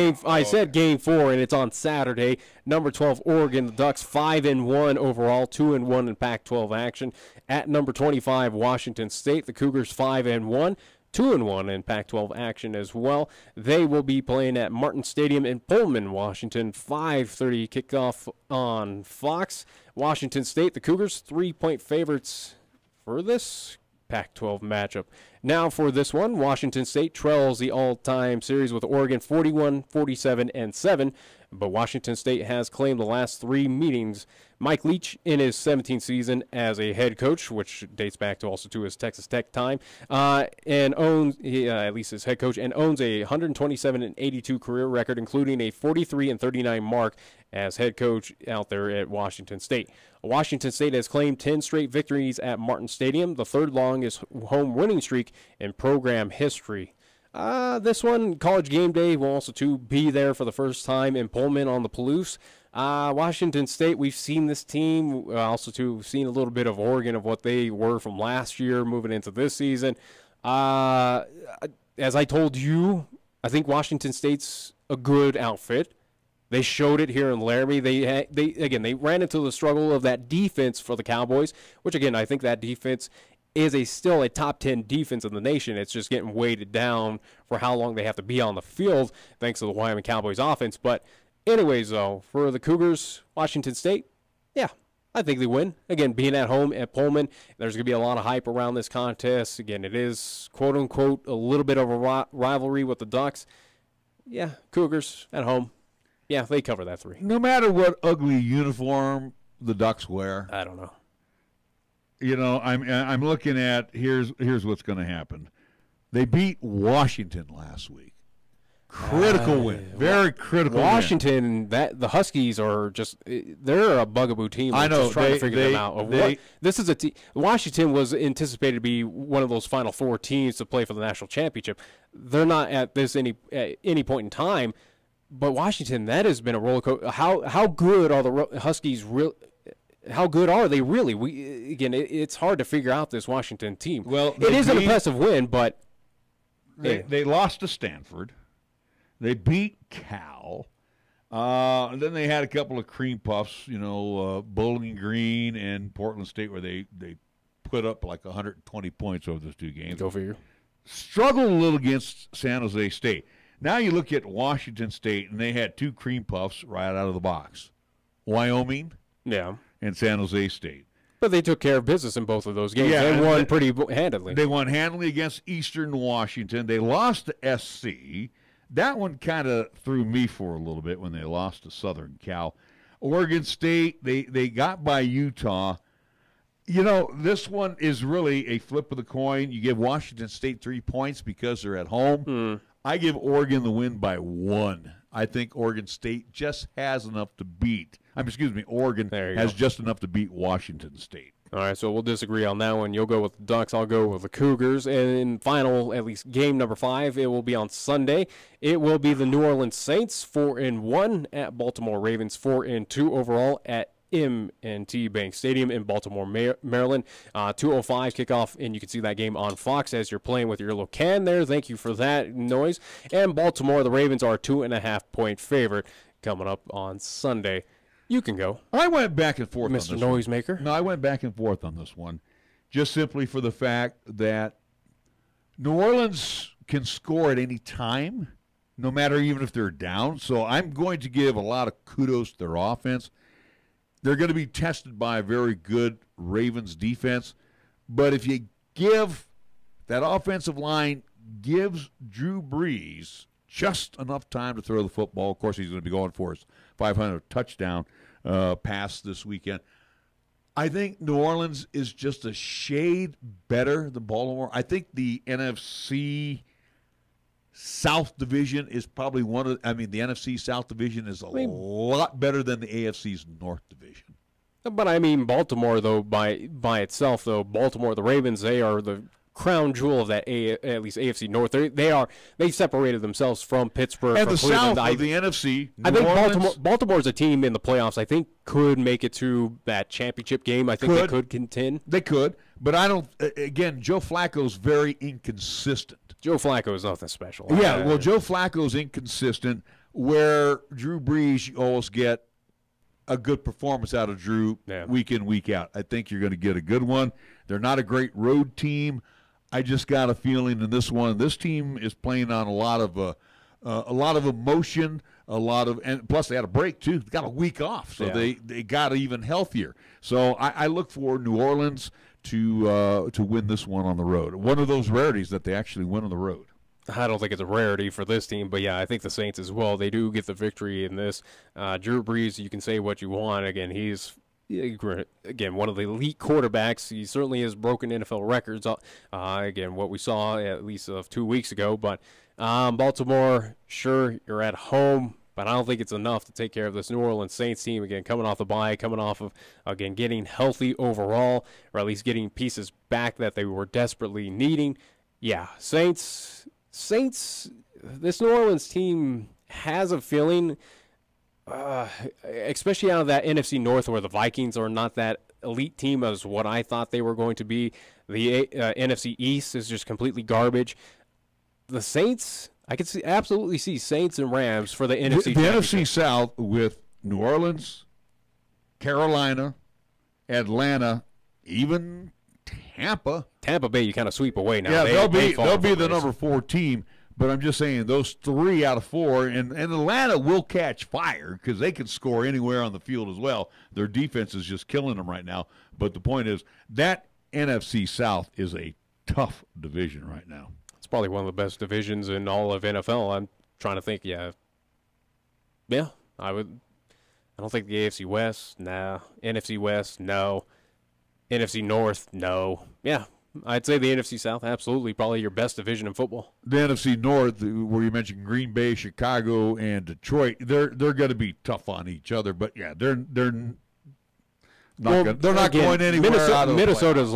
game 4, and it's on Saturday. Number 12, Oregon. The Ducks 5-1 overall, 2-1 in Pac-12 action. At number 25, Washington State. The Cougars 5-1, 2-1 in Pac-12 action as well. They will be playing at Martin Stadium in Pullman, Washington. 5:30 kickoff on Fox. Washington State, the Cougars, 3-point favorites for this Pac-12 matchup. Now for this one, Washington State trails the all-time series with Oregon 41-47-7, but Washington State has claimed the last 3 meetings. Mike Leach, in his 17th season as a head coach, which dates back to also to his Texas Tech time, and owns, at least his head coach, and owns a 127-82 career record, including a 43-39 mark as head coach out there at Washington State. Washington State has claimed 10 straight victories at Martin Stadium, the third longest home winning streak in program history. This one, College Game Day, will also to be there for the first time in Pullman on the Palouse. Washington State, we've seen this team. Also, too, we've seen a little bit of Oregon of what they were from last year moving into this season. As I told you, I think Washington State's a good outfit. They showed it here in Laramie. They ran into the struggle of that defense for the Cowboys, which, again, I think that defense is still a top 10 defense in the nation. It's just getting weighted down for how long they have to be on the field thanks to the Wyoming Cowboys offense. But anyways, though, for the Cougars, Washington State, yeah, I think they win. Again, being at home at Pullman, there's going to be a lot of hype around this contest. Again, it is, quote-unquote, a little bit of a rivalry with the Ducks. Yeah, Cougars at home. Yeah, they cover that 3. No matter what ugly uniform the Ducks wear. I don't know. You know, I'm looking at, here's what's going to happen. They beat Washington last week. Critical win. Very critical Washington, win. The Huskies are just, they're a bugaboo team. I know. Just trying to figure them out. This is a team. Washington was anticipated to be one of those Final Four teams to play for the national championship. They're not at any point in time. But Washington, that has been a roller coaster. How good are the Huskies how good are they really? It's hard to figure out this Washington team. Well, it is an impressive win, but they lost to Stanford. They beat Cal. Then they had a couple of cream puffs, Bowling Green and Portland State, where they put up like 120 points over those 2 games. Go figure. Struggled a little against San Jose State. Now you look at Washington State, and they had 2 cream puffs right out of the box. Wyoming. Yeah. And San Jose State. But they took care of business in both of those games. Yeah, they won pretty handily. They won handily against Eastern Washington. They lost to SC. That one kind of threw me for a little bit when they lost to Southern Cal. Oregon State, they got by Utah. This one is really a flip of the coin. You give Washington State 3 points because they're at home. I give Oregon the win by 1. I think Oregon State just has enough to beat. Oregon has just enough to beat Washington State. All right, so we'll disagree on that one. You'll go with the Ducks. I'll go with the Cougars. And in final, at least game number 5, it will be on Sunday. It will be the New Orleans Saints 4-1 at Baltimore Ravens 4-2 overall at M&T Bank Stadium in Baltimore, Maryland. 2:05 kickoff, and you can see that game on Fox as you're playing with your little can there. Thank you for that noise. And Baltimore, the Ravens are a 2.5-point favorite coming up on Sunday. You can go. I went back and forth Mr. on this Noisemaker. one. No, I went back and forth on this one, just simply for the fact that New Orleans can score at any time, no matter even if they're down. So I'm going to give a lot of kudos to their offense. They're going to be tested by a very good Ravens defense. But if you give that offensive line, gives Drew Brees just enough time to throw the football. Of course, he's going to be going for his 500 touchdown pass this weekend. I think New Orleans is just a shade better than Baltimore. I think the NFC South Division is probably the NFC South Division is a lot better than the AFC's North Division. But Baltimore, though, by itself, though, Baltimore, the Ravens, they are the crown jewel of that at least AFC North. They separated themselves from Pittsburgh and from the Cleveland. South of the NFC. I think Baltimore's a team in the playoffs. I think could make it to that championship game. I think they could contend. They could, but I don't. Again, Joe Flacco's very inconsistent. Joe Flacco is nothing special. Yeah, well, Joe Flacco's inconsistent. Where Drew Brees, you always get a good performance out of Drew week in, week out. I think you're going to get a good one. They're not a great road team. I just got a feeling in this one, this team is playing on a lot of emotion, and plus they had a break too. They got a week off, so they got even healthier. So I look for New Orleans to win this one on the road. One of those rarities that they actually win on the road. I don't think it's a rarity for this team, but yeah, I think the Saints as well. They do get the victory in this. Drew Brees, you can say what you want. Again, he's one of the elite quarterbacks. He certainly has broken NFL records. Again, what we saw at least of 2 weeks ago. But Baltimore, sure, you're at home, but I don't think it's enough to take care of this New Orleans Saints team. Again, coming off the bye, coming off of, again, getting healthy overall, or at least getting pieces back that they were desperately needing. Yeah, Saints, this New Orleans team has a feeling, especially out of that NFC North where the Vikings are not that elite team as what I thought they were going to be. The NFC East is just completely garbage. The Saints, I could absolutely see Saints and Rams for the NFC. The NFC South with New Orleans, Carolina, Atlanta, even Tampa Bay, you kind of sweep away now. Yeah, they'll be the number 4 team, but I'm just saying those 3 out of 4, and Atlanta will catch fire because they can score anywhere on the field as well. Their defense is just killing them right now. But the point is that NFC South is a tough division right now. It's probably one of the best divisions in all of NFL. I'm trying to think. Yeah, I don't think the AFC West. Nah. NFC West. No. NFC North, no. Yeah, I'd say the NFC South, absolutely, probably your best division in football. The NFC North, where you mentioned Green Bay, Chicago, and Detroit, they're going to be tough on each other. But yeah, they're not going anywhere. Minnesota's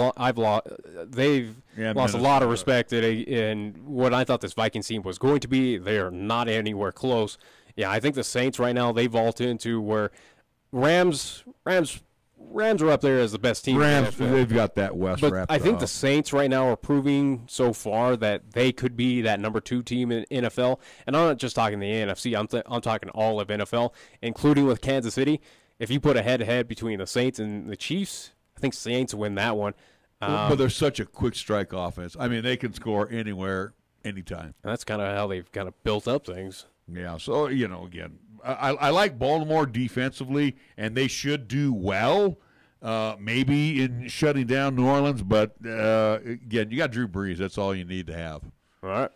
they've lost a lot of respect in what I thought this Vikings team was going to be. They are not anywhere close. Yeah, I think the Saints right now, they vault into where Rams are up there as the best team. Rams, they've got that West wrapped up. I think the Saints right now are proving so far that they could be that number 2 team in NFL. And I'm not just talking the NFC. I'm talking all of NFL, including with Kansas City. If you put a head-to-head between the Saints and the Chiefs, I think Saints win that one. But they're such a quick strike offense. I mean, they can score anywhere, anytime. That's kind of how they've kind of built up things. Yeah, so, again, I like Baltimore defensively, and they should do well, maybe in shutting down New Orleans. But, again, you got Drew Brees. That's all you need to have. All right.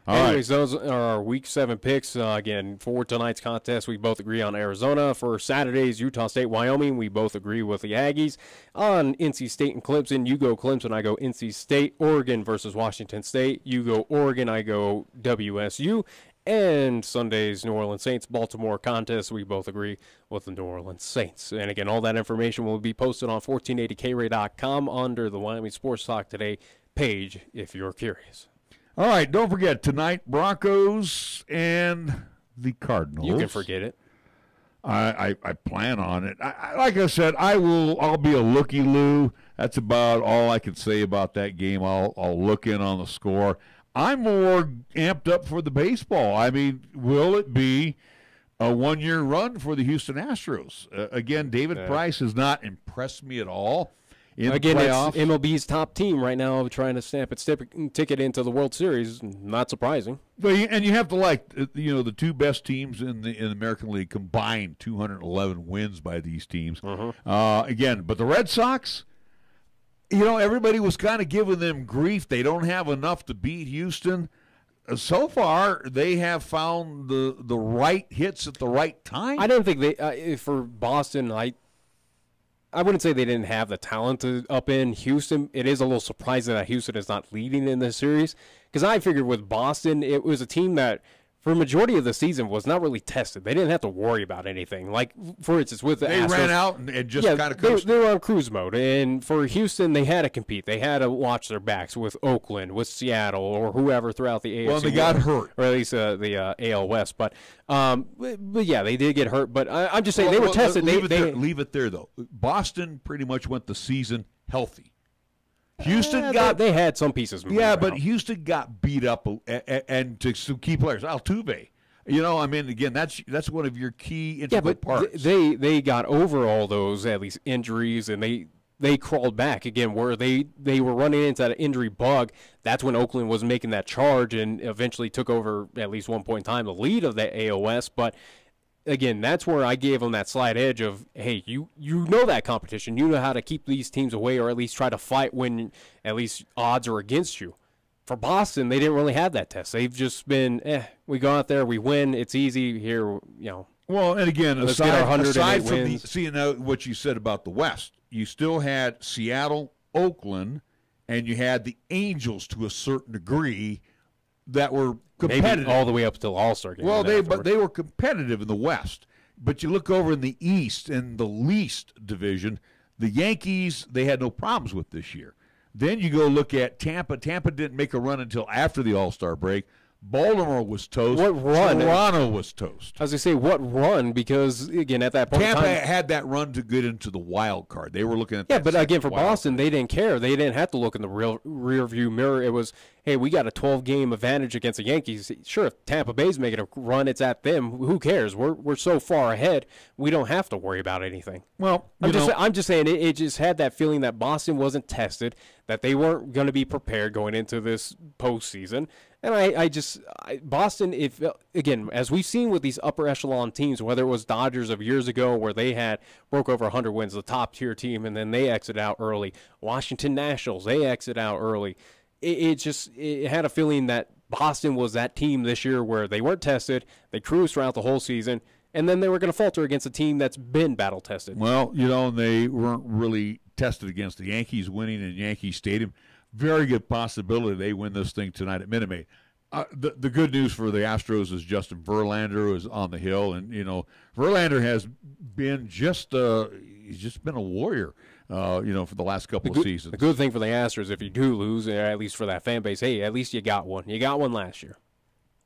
Anyways, those are our Week 7 picks. Again, for tonight's contest, we both agree on Arizona. For Saturday's Utah State, Wyoming, we both agree with the Aggies. On NC State and Clemson, you go Clemson, I go NC State. Oregon versus Washington State, you go Oregon, I go WSU. And Sunday's New Orleans Saints Baltimore contest, we both agree with the New Orleans Saints. And again, all that information will be posted on 1480KRAE.com under the Wyoming Sports Talk Today page if you're curious. All right, don't forget tonight, Broncos and the Cardinals. You can forget it. I plan on it. Like I said, I'll be a looky-loo. That's about all I can say about that game. I'll look in on the score. I'm more amped up for the baseball. I mean, will it be a one-year run for the Houston Astros? Again, David Price has not impressed me at all in the playoffs. It's MLB's top team right now trying to stamp its ticket into the World Series. Not surprising. And you have to like, the 2 best teams in the American League combined 211 wins by these teams. Again, but the Red Sox, everybody was kind of giving them grief. They don't have enough to beat Houston. So far, they have found the right hits at the right time. I don't think they for Boston, I wouldn't say they didn't have the talent to up in Houston. It is a little surprising that Houston is not leading in this series because I figured with Boston, it was a team that for a majority of the season was not really tested. They didn't have to worry about anything. Like, for instance, with the Astros, ran out and just kind of coasted. They were on cruise mode. And for Houston, they had to compete. They had to watch their backs with Oakland, with Seattle, or whoever throughout the AFC. Well, they got hurt. Or at least the AL West. But yeah, they did get hurt. But I'm just saying they were tested. Leave it there, though. Boston pretty much went the season healthy. Houston they had some pieces moving around. But Houston got beat up and to some key players. Altuve. Again, that's one of your key integral parts. They got over all those, at least, injuries, and they crawled back again where they were running into that injury bug. That's when Oakland was making that charge and eventually took over, at least one point in time, the lead of the AOS. But again, that's where I gave them that slight edge of, hey, you know that competition. You know how to keep these teams away or at least try to fight when at least odds are against you. For Boston, they didn't really have that test. They've just been, we go out there, we win, it's easy here, Well, and again, aside from seeing what you said about the West, you still had Seattle, Oakland, and you had the Angels to a certain degree that were competitive. Maybe all the way up till All-Star game. Well, but they were competitive in the West. But you look over in the East, in the least division, the Yankees, they had no problems with this year. Then you go look at Tampa. Tampa didn't make a run until after the All-Star break. Baltimore was toast. What run? Toronto was toast. I was going to say, what run? Because, again, at that point Tampa had that run to get into the wild card. They were looking at that. Yeah, but again, for Boston, they didn't care. They didn't have to look in the rear view mirror. It was, hey, we got a 12-game advantage against the Yankees. Sure, if Tampa Bay's making a run, it's at them. Who cares? We're so far ahead, we don't have to worry about anything. Well, I'm just saying it just had that feeling that Boston wasn't tested, that they weren't going to be prepared going into this postseason. And Boston, again, as we've seen with these upper echelon teams, whether it was Dodgers of years ago where they broke over 100 wins, the top tier team, and then they exit out early. Washington Nationals, they exit out early. It had a feeling that Boston was that team this year where they weren't tested, they cruised throughout the whole season, and then they were going to falter against a team that's been battle tested. Well, they weren't really tested against the Yankees winning in Yankee Stadium. Very good possibility they win this thing tonight at Minute Maid. The good news for the Astros is Justin Verlander is on the hill, and Verlander has been he's just been a warrior, for the last couple of seasons. The good thing for the Astros, if you do lose, at least for that fan base, hey, at least you got one. You got one last year,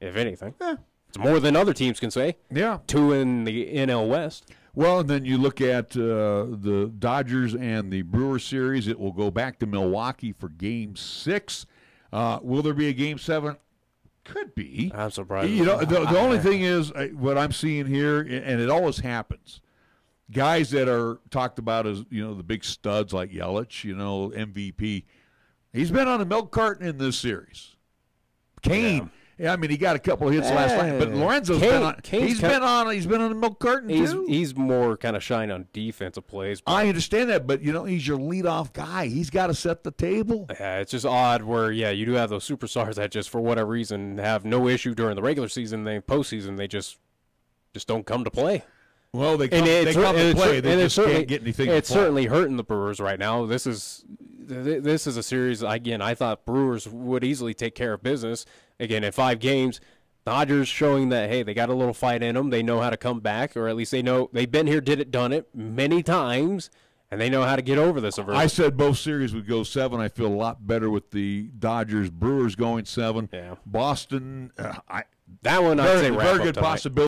if anything. Yeah. It's more than other teams can say. Yeah. 2 in the NL West. Well, and then you look at the Dodgers and the Brewers series. It will go back to Milwaukee for Game 6. Will there be a Game 7? Could be. I'm surprised. The only thing is what I'm seeing here, and it always happens. Guys that are talked about as the big studs like Yelich, MVP. He's been on a milk carton in this series. Kane. Yeah. Yeah, I mean, he got a couple of hits last night, but Lorenzo's been on. He's been on a milk carton too. He's more kind of shine on defensive plays. I understand that, but he's your leadoff guy. He's got to set the table. Yeah, it's just odd where you do have those superstars that just for whatever reason have no issue during the regular season. Postseason they just don't come to play. Well, they come to play. They just can't get anything. It's certainly hurting the Brewers right now. This is a series. Again, I thought Brewers would easily take care of business. Again, in 5 games, Dodgers showing that, hey, they got a little fight in them. They know how to come back, or at least they know they've been here, done it many times, and they know how to get over this. I said both series would go 7. I feel a lot better with the Dodgers-Brewers going 7. Yeah. Boston, that one I'd say wrap very up good tonight. possibility.